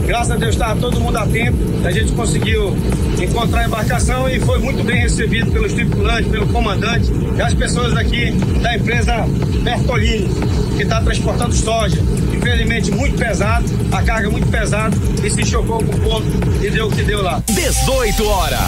graças a Deus estava todo mundo a tempo, a gente conseguiu encontrar a embarcação e foi muito bem recebido pelos tripulantes, pelo comandante e as pessoas aqui da empresa Bertolini, que está transportando soja. Infelizmente muito pesado, a carga muito pesada, e se chocou com o ponto e deu o que deu lá. 18 horas.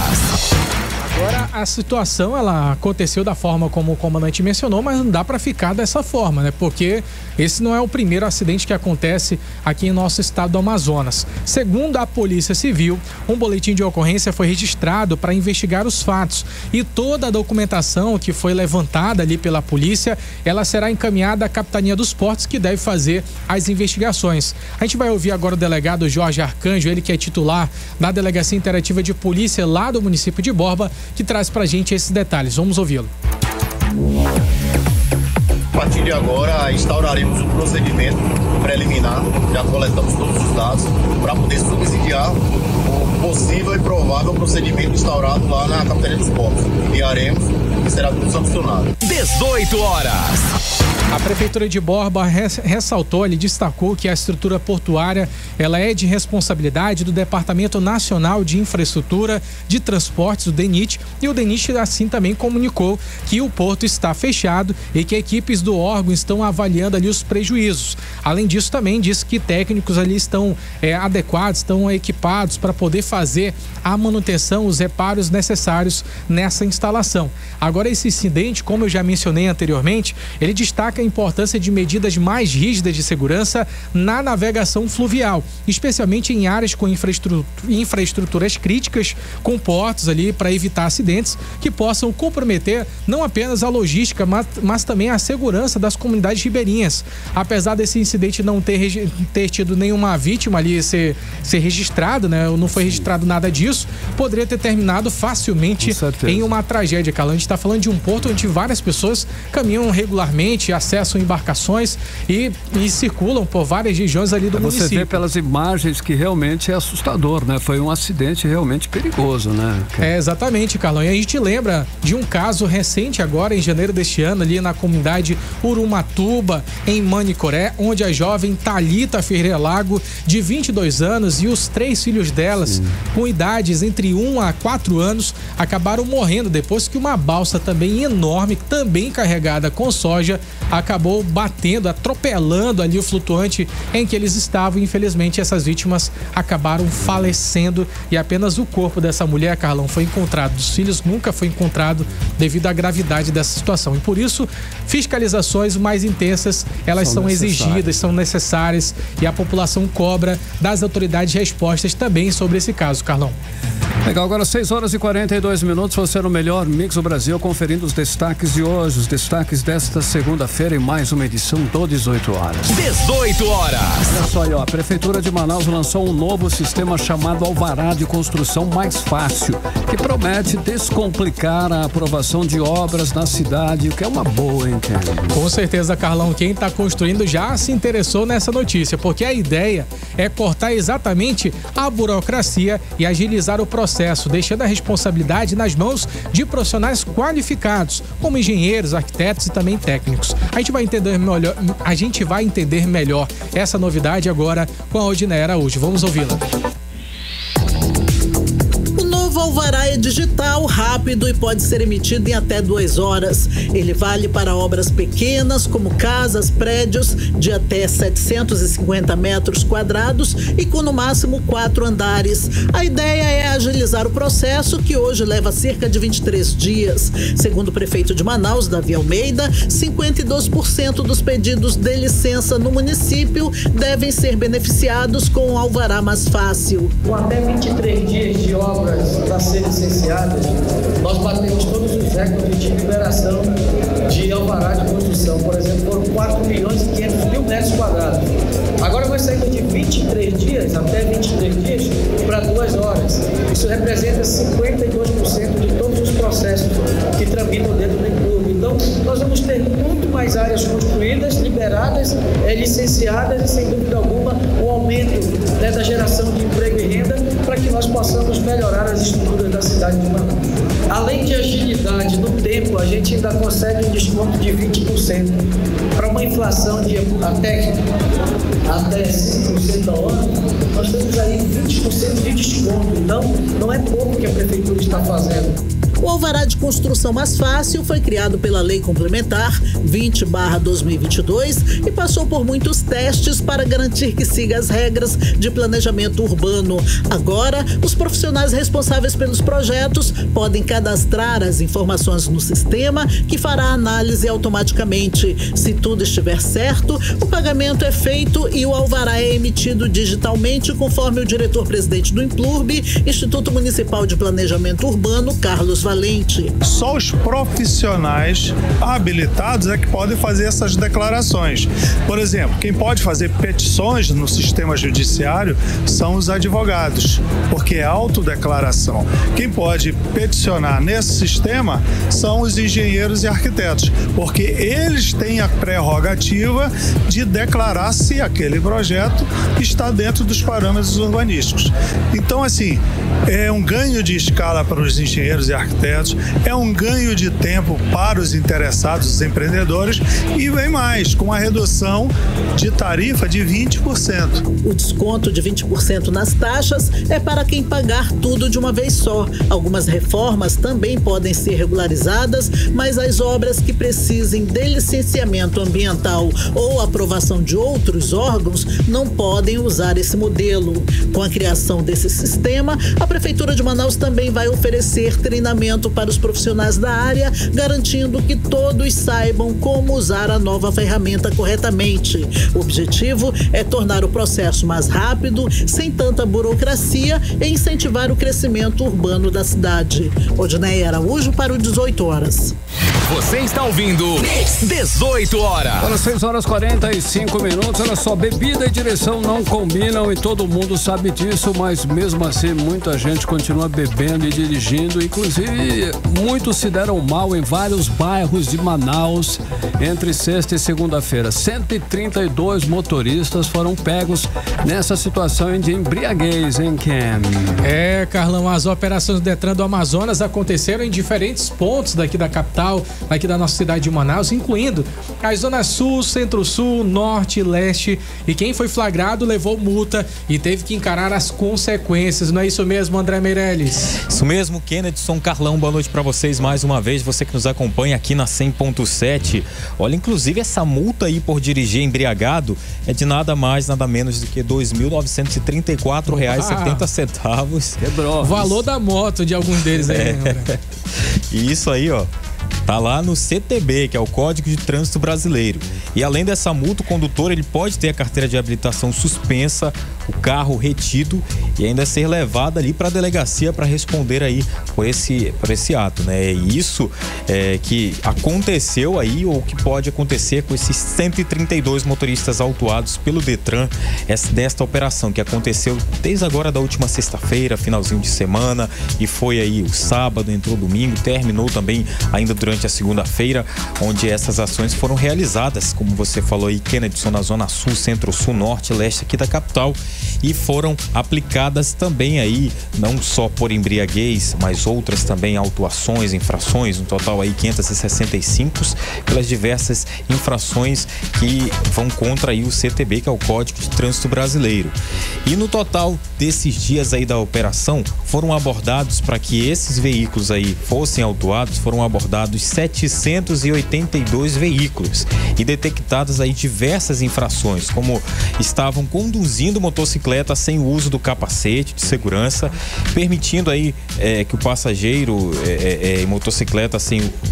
Agora, a situação, ela aconteceu da forma como o comandante mencionou, mas não dá para ficar dessa forma, né? Porque esse não é o primeiro acidente que acontece aqui em nosso estado do Amazonas. Segundo a Polícia Civil, um boletim de ocorrência foi registrado para investigar os fatos e toda a documentação que foi levantada ali pela polícia, ela será encaminhada à Capitania dos Portos, que deve fazer as investigações. A gente vai ouvir agora o delegado Jorge Arcanjo, ele que é titular da Delegacia Interativa de Polícia lá do município de Borba, que traz pra gente esses detalhes. Vamos ouvi-lo. A partir de agora, instauraremos um procedimento preliminar, já coletamos todos os dados, para poder subsidiar o possível e provável procedimento instaurado lá na Capitania dos Portos. Enviaremos e será tudo sancionado. 18 horas. A Prefeitura de Borba ressaltou, ele destacou que a estrutura portuária ela é de responsabilidade do Departamento Nacional de Infraestrutura de Transportes, o DENIT, e o DENIT assim também comunicou que o porto está fechado e que equipes do órgão estão avaliando ali os prejuízos. Além disso, também disse que técnicos ali estão adequados, estão equipados para poder fazer a manutenção, os reparos necessários nessa instalação. Agora, Agora, esse incidente, como eu já mencionei anteriormente, ele destaca a importância de medidas mais rígidas de segurança na navegação fluvial, especialmente em áreas com infraestruturas críticas, com portos ali para evitar acidentes que possam comprometer não apenas a logística, mas também a segurança das comunidades ribeirinhas. Apesar desse incidente não ter tido nenhuma vítima ali ser registrado, né? Não foi registrado nada disso, poderia ter terminado facilmente em uma tragédia, Carlão. A gente está falando de um porto onde várias pessoas caminham regularmente, acessam embarcações e circulam por várias regiões ali do município. Você vê pelas imagens que realmente é assustador, né? Foi um acidente realmente perigoso, né? Exatamente, Carlão. E a gente lembra de um caso recente agora, em janeiro deste ano, ali na comunidade Urumatuba, em Manicoré, onde a jovem Thalita Ferreira Lago, de 22 anos, e os 3 filhos delas, com idades entre 1 a 4 anos, acabaram morrendo depois que uma balsa também enorme, também carregada com soja, acabou batendo, atropelando ali o flutuante em que eles estavam. Infelizmente, essas vítimas acabaram falecendo e apenas o corpo dessa mulher, Carlão, foi encontrado. Dos filhos nunca foi encontrado devido à gravidade dessa situação. E por isso, fiscalizações mais intensas, elas são exigidas, são necessárias, e a população cobra das autoridades respostas também sobre esse caso, Carlão. Legal, agora 6h42, você no melhor Mix do Brasil, conferindo os destaques de hoje, os destaques desta segunda-feira em mais uma edição do 18 horas. 18 horas. Olha só aí, ó, a Prefeitura de Manaus lançou um novo sistema chamado Alvará de Construção Mais Fácil, que promete descomplicar a aprovação de obras na cidade, o que é uma boa, hein, Kevin? Com certeza, Carlão, quem está construindo já se interessou nessa notícia, porque a ideia é cortar exatamente a burocracia e agilizar o processo, deixando a responsabilidade nas mãos de profissionais qualificados, como engenheiros, arquitetos e também técnicos. A gente vai entender melhor essa novidade agora com a Odinei Araújo. Vamos ouvi-la. O alvará é digital, rápido e pode ser emitido em até 2 horas. Ele vale para obras pequenas, como casas, prédios de até 750 metros quadrados e com no máximo 4 andares. A ideia é agilizar o processo, que hoje leva cerca de 23 dias. Segundo o prefeito de Manaus, Davi Almeida, 52% dos pedidos de licença no município devem ser beneficiados com o alvará mais fácil. Com até 23 dias de obras para serem licenciadas, nós batemos todos os recordes de liberação de alvará de construção. Por exemplo, foram 4.500.000 metros quadrados. Agora vai sair de 23 dias, até 23 dias, para 2 horas. Isso representa 52% de todos os processos que tramitam dentro do clube. Então, nós vamos ter muito mais áreas construídas, liberadas, licenciadas e, sem dúvida alguma, o aumento da geração de emprego e renda para que nós possamos melhorar as estruturas da cidade de Manaus. Além de agilidade no tempo, a gente ainda consegue um desconto de 20%. Para uma inflação de até 5% ao ano, nós temos aí 20% de desconto. Então, não é pouco que a Prefeitura está fazendo. O alvará de construção mais fácil foi criado pela Lei Complementar 20/2022 e passou por muitos testes para garantir que siga as regras de planejamento urbano. Agora, os profissionais responsáveis pelos projetos podem cadastrar as informações no sistema, que fará a análise automaticamente. Se tudo estiver certo, o pagamento é feito e o alvará é emitido digitalmente, conforme o diretor-presidente do Implurb, Instituto Municipal de Planejamento Urbano, Carlos Valente. Só os profissionais habilitados é que podem fazer essas declarações. Por exemplo, quem pode fazer petições no sistema judiciário são os advogados, porque é autodeclaração. Quem pode peticionar nesse sistema são os engenheiros e arquitetos, porque eles têm a prerrogativa de declarar se aquele projeto está dentro dos parâmetros urbanísticos. Então, assim, é um ganho de escala para os engenheiros e arquitetos, é um ganho de tempo para os interessados, os empreendedores, e vem mais, com a redução de tarifa de 20%. O desconto de 20% nas taxas é para quem pagar tudo de uma vez só. Algumas reformas também podem ser regularizadas, mas as obras que precisem de licenciamento ambiental ou aprovação de outros órgãos não podem usar esse modelo. Com a criação desse sistema, a Prefeitura de Manaus também vai oferecer treinamento treinamento para os profissionais da área, garantindo que todos saibam como usar a nova ferramenta corretamente. O objetivo é tornar o processo mais rápido, sem tanta burocracia e incentivar o crescimento urbano da cidade. Odneia Araújo para o 18 horas. Você está ouvindo 18 horas. Agora 6h45. Olha só, bebida e direção não combinam e todo mundo sabe disso, mas mesmo assim muita gente continua bebendo e dirigindo. Inclusive, muitos se deram mal em vários bairros de Manaus entre sexta e segunda-feira. 132 motoristas foram pegos nessa situação de embriaguez, hein, Ken? Carlão, as operações do Detran do Amazonas aconteceram em diferentes pontos daqui da capital, aqui da nossa cidade de Manaus, incluindo as zonas sul, centro-sul, norte e leste. E quem foi flagrado levou multa e teve que encarar as consequências. Não é isso mesmo, André Meirelles? Isso mesmo, Kennedson, Carlão, boa noite pra vocês mais uma vez, você que nos acompanha aqui na 100.7. Olha, inclusive essa multa aí por dirigir embriagado é de nada mais, nada menos do que R$ 2.934,70. Quebrou. O valor da moto de alguns deles aí, André. E isso aí, ó, tá lá no CTB, que é o Código de Trânsito Brasileiro. E além dessa multa, o condutor ele pode ter a carteira de habilitação suspensa, o carro retido e ainda ser levado ali para a delegacia para responder aí por esse ato, né? E isso que aconteceu aí, ou que pode acontecer com esses 132 motoristas autuados pelo Detran desta operação que aconteceu desde agora da última sexta-feira, finalzinho de semana, e foi aí o sábado, entrou domingo, terminou também ainda durante a segunda-feira, onde essas ações foram realizadas, como você falou aí, Kennedson, na zona sul, centro-sul, norte e leste aqui da capital, e foram aplicadas também aí, não só por embriaguez, mas outras também autuações, infrações, um total aí 565 pelas diversas infrações que vão contra aí o CTB, que é o Código de Trânsito Brasileiro. E no total desses dias aí da operação, foram abordados, para que esses veículos aí fossem autuados, foram abordados 782 veículos e detectadas aí diversas infrações, como estavam conduzindo motocicleta sem o uso do capacete de segurança, permitindo aí que o passageiro em motocicleta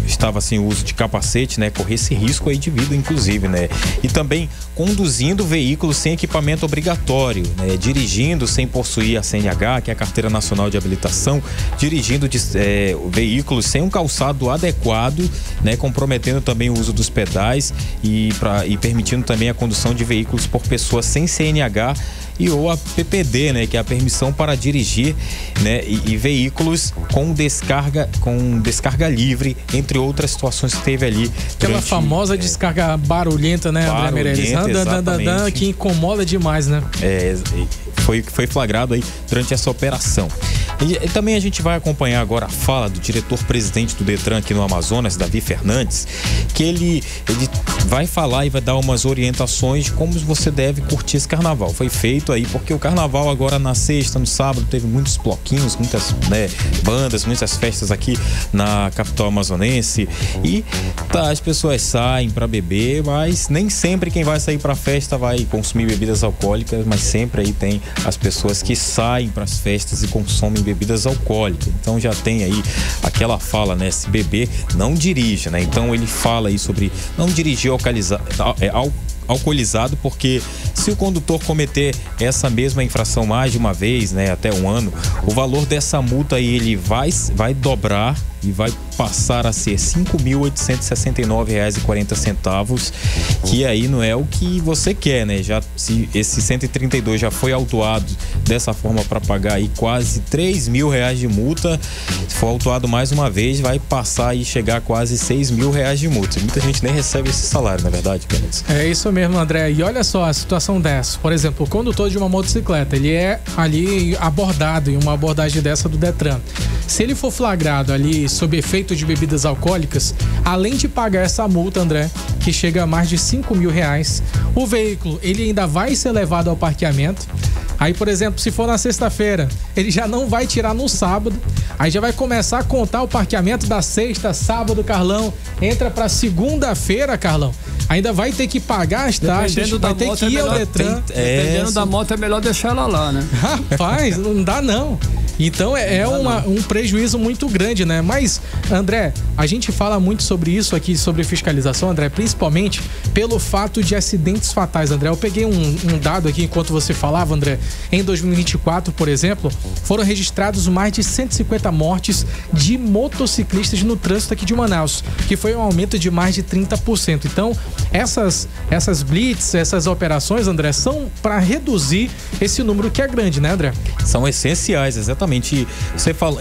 estava sem o uso de capacete, né, corresse risco aí de vida, inclusive, né, e também conduzindo veículos sem equipamento obrigatório, né, dirigindo sem possuir a CNH, que é a Carteira Nacional de Habilitação, dirigindo veículos sem um calçado adequado, né, comprometendo também o uso dos pedais e permitindo também a condução de veículos por pessoas sem CNH ou a PPD, né, que é a permissão para dirigir, né, e veículos com descarga livre, entre outras situações que teve ali. Aquela famosa descarga barulhenta, né, André Meirelles? Que incomoda demais, né? Foi flagrado aí durante essa operação. E também a gente vai acompanhar agora a fala do diretor-presidente do Detran aqui no Amazonas, Davi Fernandes, que ele vai falar e vai dar umas orientações de como você deve curtir esse carnaval. Foi feito aí porque o carnaval agora na sexta, no sábado, teve muitos bloquinhos, muitas, né, bandas, muitas festas aqui na capital amazonense e as pessoas saem para beber, mas nem sempre quem vai sair para festa vai consumir bebidas alcoólicas, mas sempre aí tem as pessoas que saem para as festas e consomem bebidas alcoólicas. Então já tem aí aquela fala, né, se beber, não dirija, né? Então ele fala aí sobre não dirigir alcoolizado, porque se o condutor cometer essa mesma infração mais de uma vez, né, até um ano, o valor dessa multa aí ele vai dobrar e vai passar a ser R$ 5.869,40, que aí não é o que você quer, né? Já se esse 132 já foi autuado dessa forma para pagar aí quase R$3.000 de multa, se for autuado mais uma vez, vai passar e chegar a quase R$6.000 de multa. Muita gente nem recebe esse salário, na verdade, Kenneth. É isso mesmo, André. E olha só a situação dessa. Por exemplo, o condutor de uma motocicleta, ele é ali abordado em uma abordagem dessa do Detran. Se ele for flagrado ali sob efeito de bebidas alcoólicas, além de pagar essa multa, André, que chega a mais de R$5.000, o veículo ele ainda vai ser levado ao parqueamento. Aí, por exemplo, se for na sexta-feira, ele já não vai tirar no sábado. Aí já vai começar a contar o parqueamento da sexta, sábado, Carlão. Entra pra segunda-feira, Carlão. Ainda vai ter que pagar as taxas, vai ter que ir ao Detran. Dependendo da moto, é melhor deixar ela lá, né? Rapaz, não dá não. Então é um prejuízo muito grande, né? Mas, André, a gente fala muito sobre isso aqui, sobre fiscalização, André, principalmente pelo fato de acidentes fatais, André. Eu peguei um dado aqui enquanto você falava, André. Em 2024, por exemplo, foram registrados mais de 150 mortes de motociclistas no trânsito aqui de Manaus, que foi um aumento de mais de 30%. Então, essas blitz, essas operações, André, são para reduzir esse número que é grande, né, André? São essenciais, exatamente.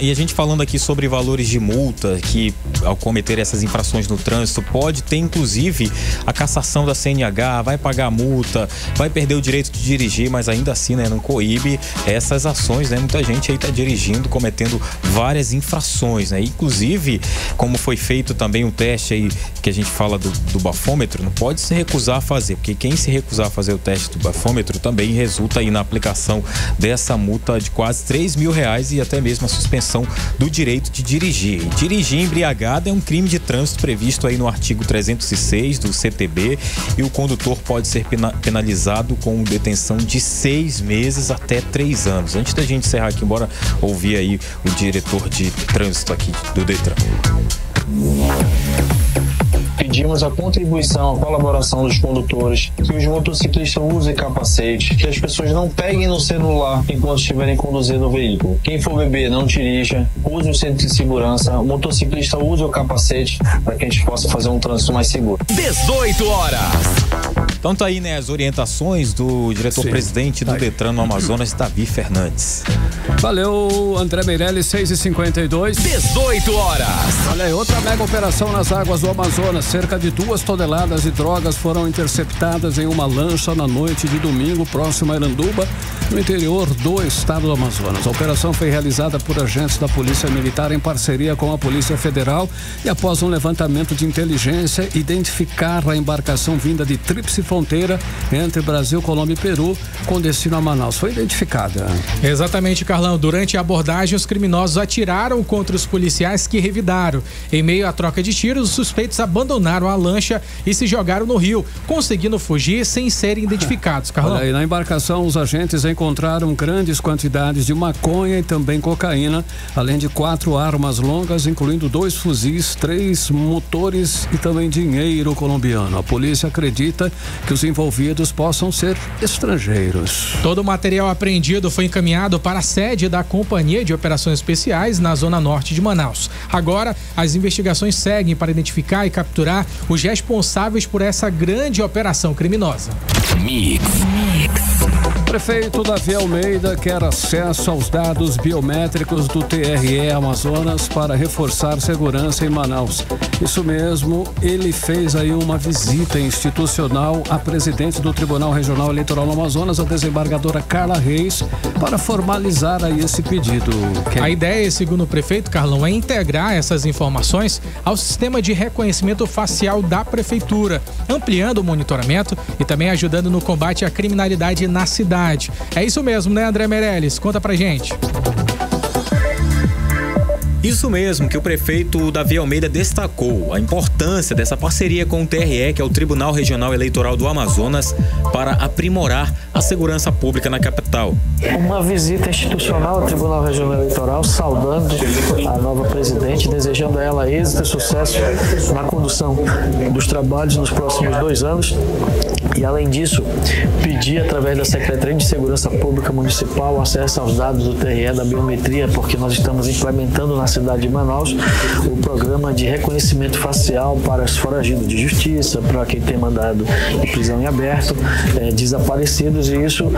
E a gente falando aqui sobre valores de multa, que ao cometer essas infrações no trânsito, pode ter inclusive a cassação da CNH, vai pagar a multa, vai perder o direito de dirigir, mas ainda assim, né, não coíbe essas ações, né? Muita gente aí tá dirigindo, cometendo várias infrações, né? Inclusive, como foi feito também um teste aí, que a gente fala do bafômetro, não pode se recusar a fazer, porque quem se recusar a fazer o teste do bafômetro também resulta aí na aplicação dessa multa de quase R$3.000 e até mesmo a suspensão do direito de dirigir. Dirigir embriagado é um crime de trânsito previsto aí no artigo 306 do CTB e o condutor pode ser penalizado com detenção de 6 meses até 3 anos. Antes da gente encerrar aqui, bora ouvir aí o diretor de trânsito aqui do Detran. Pedimos a contribuição, a colaboração dos condutores, que os motociclistas usem capacete, que as pessoas não peguem no celular enquanto estiverem conduzindo o veículo. Quem for beber, não dirija, use o cinto de segurança, o motociclista use o capacete para que a gente possa fazer um trânsito mais seguro. 18 horas. Então tá aí, né, as orientações do diretor-presidente do Detran no Amazonas, Davi Fernandes. Valeu, André Meirelles, 6h52. 18 horas. Olha aí, outra mega operação nas águas do Amazonas. Cerca de 2 toneladas de drogas foram interceptadas em uma lancha na noite de domingo, próximo a Iranduba, no interior do estado do Amazonas. A operação foi realizada por agentes da Polícia Militar em parceria com a Polícia Federal e após um levantamento de inteligência, identificar a embarcação vinda de tríplice fronteira entre Brasil, Colômbia e Peru, com destino a Manaus. Foi identificada. Exatamente, Carlão. Durante a abordagem, os criminosos atiraram contra os policiais que revidaram. Em meio à troca de tiros, os suspeitos abandonaram a lancha e se jogaram no rio, conseguindo fugir sem serem identificados, Carlão. Olha aí, na embarcação, os agentes encontraram grandes quantidades de maconha e também cocaína, além de 4 armas longas, incluindo 2 fuzis, 3 motores e também dinheiro colombiano. A polícia acredita que os envolvidos possam ser estrangeiros. Todo o material apreendido foi encaminhado para a sede da Companhia de Operações Especiais na zona norte de Manaus. Agora, as investigações seguem para identificar e capturar os responsáveis por essa grande operação criminosa. Mix. Prefeito Davi Almeida quer acesso aos dados biométricos do TRE Amazonas para reforçar segurança em Manaus. Isso mesmo, ele fez aí uma visita institucional à presidente do Tribunal Regional Eleitoral no Amazonas, a desembargadora Carla Reis, para formalizar aí esse pedido. A ideia, segundo o prefeito Carlão, é integrar essas informações ao sistema de reconhecimento facial da prefeitura, ampliando o monitoramento e também ajudando no combate à criminalidade na cidade. É isso mesmo, né, André Meirelles? Conta pra gente. Isso mesmo, que o prefeito Davi Almeida destacou a importância dessa parceria com o TRE, que é o Tribunal Regional Eleitoral do Amazonas, para aprimorar a segurança pública na capital. Uma visita institucional ao Tribunal Regional Eleitoral, saudando a nova presidente, desejando a ela êxito e sucesso na condução dos trabalhos nos próximos 2 anos. E, além disso, pedir, através da Secretaria de Segurança Pública Municipal, acesso aos dados do TRE da biometria, porque nós estamos implementando na cidade de Manaus o programa de reconhecimento facial para os foragidos de justiça, para quem tem mandado de prisão em aberto, desaparecidos, e isso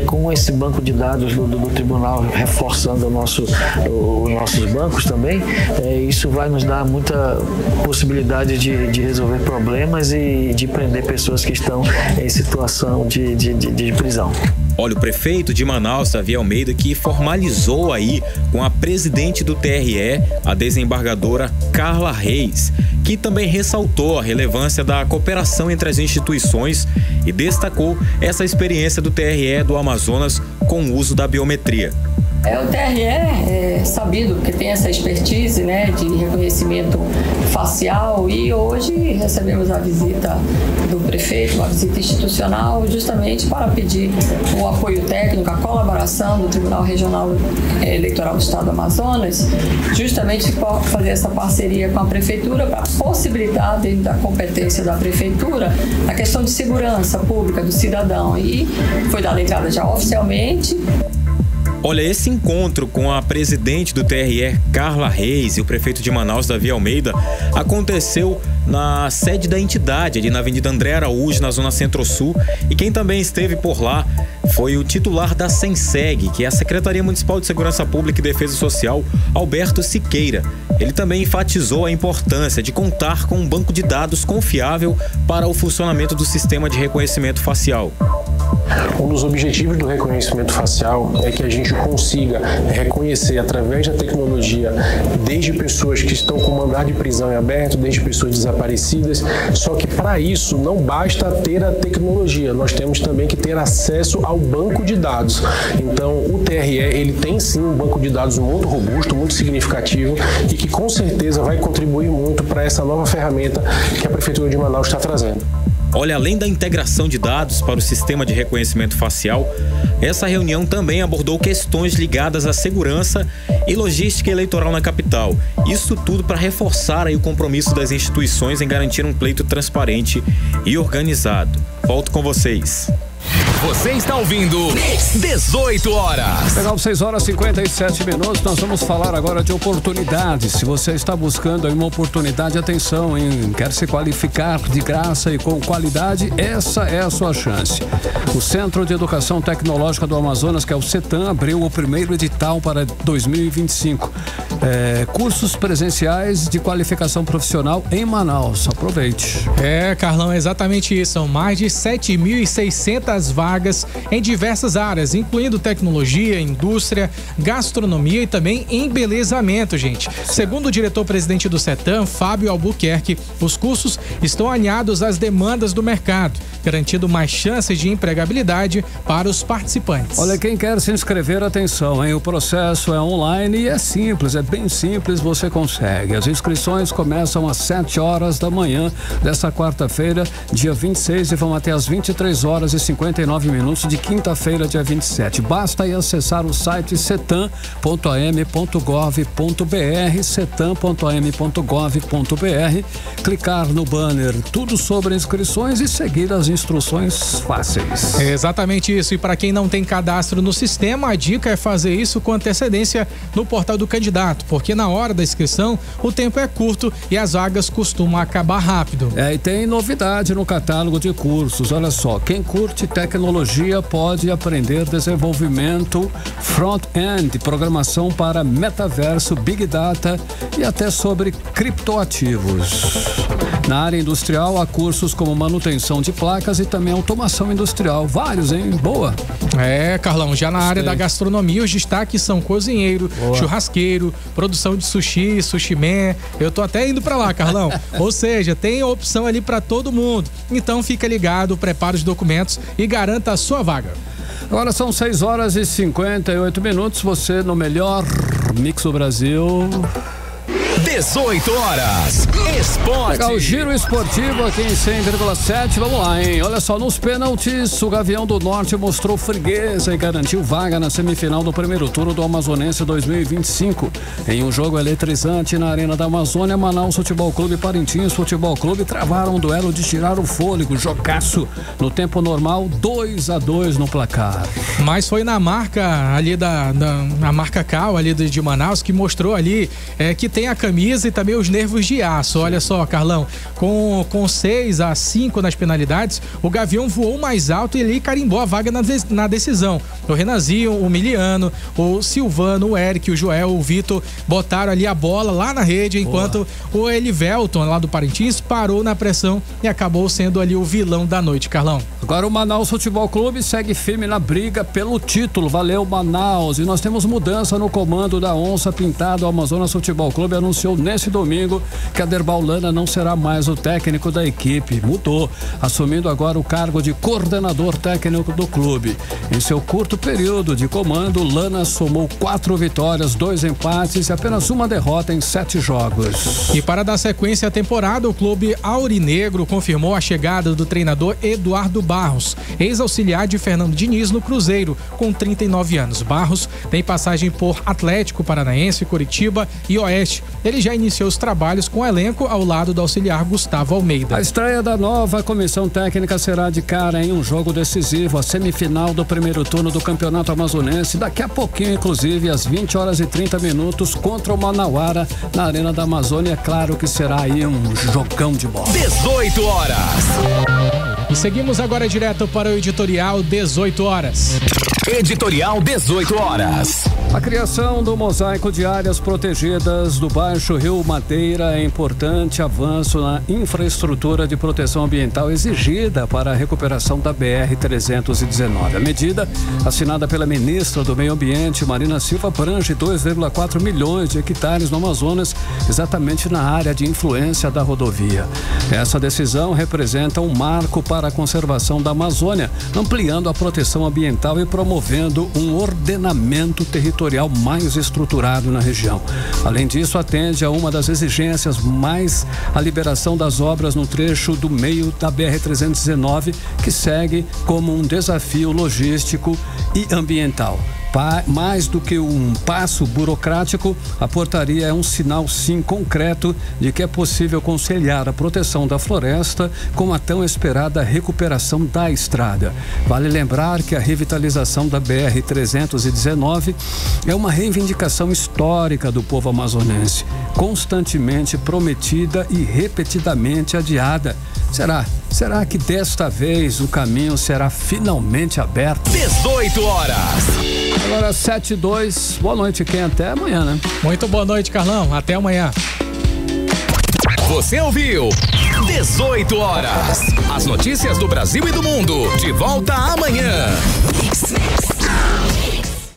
com esse banco de dados do tribunal reforçando os nossos bancos também, isso vai nos dar muita possibilidade de resolver problemas e de prender pessoas que estão em situação de prisão. Olha, o prefeito de Manaus, Davi Almeida, que formalizou aí com a presidente do TRE, a desembargadora Carla Reis, que também ressaltou a relevância da cooperação entre as instituições e destacou essa experiência do TRE do Amazonas com o uso da biometria. O TRE é sabido que tem essa expertise, né, de reconhecimento facial, e hoje recebemos a visita do prefeito, uma visita institucional, justamente para pedir o apoio técnico, a colaboração do Tribunal Regional Eleitoral do Estado do Amazonas, justamente para fazer essa parceria com a prefeitura para possibilitar, dentro da competência da prefeitura, a questão de segurança pública do cidadão, e foi dada entrada já oficialmente. Olha, esse encontro com a presidente do TRE, Carla Reis, e o prefeito de Manaus, Davi Almeida, aconteceu na sede da entidade, ali na Avenida André Araújo, na zona Centro-Sul. E quem também esteve por lá foi o titular da SENSEG, que é a Secretaria Municipal de Segurança Pública e Defesa Social, Alberto Siqueira. Ele também enfatizou a importância de contar com um banco de dados confiável para o funcionamento do sistema de reconhecimento facial. Um dos objetivos do reconhecimento facial é que a gente consiga reconhecer através da tecnologia desde pessoas que estão com mandado de prisão em aberto, desde pessoas desaparecidas, só que para isso não basta ter a tecnologia, nós temos também que ter acesso ao banco de dados. Então o TRE, ele tem sim um banco de dados muito robusto, muito significativo e que com certeza vai contribuir muito para essa nova ferramenta que a Prefeitura de Manaus está trazendo. Olha, além da integração de dados para o sistema de reconhecimento facial, essa reunião também abordou questões ligadas à segurança e logística eleitoral na capital. Isso tudo para reforçar aí o compromisso das instituições em garantir um pleito transparente e organizado. Volto com vocês. Você está ouvindo 18 horas. Legal, 6 horas e 57 minutos. Nós vamos falar agora de oportunidades. Se você está buscando aí uma oportunidade, atenção, hein? Quer se qualificar de graça e com qualidade, essa é a sua chance. O Centro de Educação Tecnológica do Amazonas, que é o CETAM, abriu o primeiro edital para 2025. Cursos presenciais de qualificação profissional em Manaus. Aproveite. Carlão, é exatamente isso. São mais de 7.600 vagas em diversas áreas, incluindo tecnologia, indústria, gastronomia e também embelezamento, gente. Segundo o diretor-presidente do CETAM, Fábio Albuquerque, os cursos estão alinhados às demandas do mercado, garantindo mais chances de empregabilidade para os participantes. Olha, quem quer se inscrever, atenção, hein? O processo é online e é simples, é bem simples, você consegue. As inscrições começam às 7 horas da manhã desta quarta-feira, dia 26, e vão até às 23 horas e 59 minutos de quinta-feira, dia 27. Basta aí acessar o site cetam.am.gov.br, cetam.am.gov.br, clicar no banner Tudo sobre inscrições e seguir as instruções fáceis. É exatamente isso. E para quem não tem cadastro no sistema, a dica é fazer isso com antecedência no portal do candidato, porque na hora da inscrição o tempo é curto e as vagas costumam acabar rápido. E tem novidade no catálogo de cursos. Olha só, quem curte tecnologia pode aprender desenvolvimento front-end, programação para metaverso, big data e até sobre criptoativos. Na área industrial, há cursos como manutenção de placas e também automação industrial. Vários, hein? Boa! Carlão, já na área da gastronomia, os destaques são cozinheiro, churrasqueiro, produção de sushi, sushi man. Eu tô até indo pra lá, Carlão. Ou seja, tem opção ali pra todo mundo. Então fica ligado, prepara os documentos e garanta a sua vaga. Agora são 6 horas e 58 minutos. Você no melhor Mix do Brasil. 18 horas. Esporte. Legal, o giro esportivo aqui em 100,7. Vamos lá, hein? Olha só, nos pênaltis, o Gavião do Norte mostrou frieza e garantiu vaga na semifinal do primeiro turno do Amazonense 2025. Em um jogo eletrizante na Arena da Amazônia, Manaus Futebol Clube e Parintins Futebol Clube travaram um duelo de tirar o fôlego, jogaço. No tempo normal, 2-2 no placar. Mas foi na marca ali na marca Cal ali de Manaus que mostrou ali que tem a camisa e também os nervos de aço. Olha só, Carlão, com 6-5 nas penalidades, o Gavião voou mais alto e ele carimbou a vaga na decisão. O Renanzinho, o Miliano, o Silvano, o Eric, o Joel, o Vitor botaram ali a bola lá na rede, enquanto o Elivelton, lá do Parintins, parou na pressão e acabou sendo ali o vilão da noite, Carlão. Agora o Manaus Futebol Clube segue firme na briga pelo título. Valeu, Manaus. E nós temos mudança no comando da Onça Pintada. O Amazonas Futebol Clube anunciou anunciou nesse domingo que Aderbal Lana não será mais o técnico da equipe. Mudou, assumindo agora o cargo de coordenador técnico do clube. Em seu curto período de comando, Lana somou 4 vitórias, 2 empates e apenas uma derrota em 7 jogos. E para dar sequência à temporada, o clube aurinegro confirmou a chegada do treinador Eduardo Barros, ex-auxiliar de Fernando Diniz no Cruzeiro, com 39 anos. Barros tem passagem por Atlético Paranaense, Coritiba e Oeste. Ele já iniciou os trabalhos com o elenco ao lado do auxiliar Gustavo Almeida. A estreia da nova comissão técnica será de cara em um jogo decisivo, a semifinal do primeiro turno do Campeonato Amazonense, daqui a pouquinho, inclusive, às 20h30, contra o Manauara, na Arena da Amazônia. É claro que será aí um jogão de bola. 18 horas. E seguimos agora direto para o editorial 18 horas. Editorial 18 horas. A criação do mosaico de áreas protegidas do Baixo Rio Madeira é importante avanço na infraestrutura de proteção ambiental exigida para a recuperação da BR-319. A medida, assinada pela ministra do Meio Ambiente, Marina Silva, abrange 2,4 milhões de hectares no Amazonas, exatamente na área de influência da rodovia. Essa decisão representa um marco para a conservação da Amazônia, ampliando a proteção ambiental e promovendo um ordenamento territorial mais estruturado na região. Além disso, atende a uma das exigências mais a liberação das obras no trecho do meio da BR-319, que segue como um desafio logístico e ambiental. Mais do que um passo burocrático, a portaria é um sinal, sim, concreto de que é possível conciliar a proteção da floresta com a tão esperada recuperação da estrada. Vale lembrar que a revitalização da BR-319 é uma reivindicação histórica do povo amazonense, constantemente prometida e repetidamente adiada. Será que desta vez o caminho será finalmente aberto? 18 horas. Agora 7:02. Boa noite, Ken. Até amanhã, né? Muito boa noite, Carlão. Até amanhã. Você ouviu 18 horas. As notícias do Brasil e do mundo. De volta amanhã.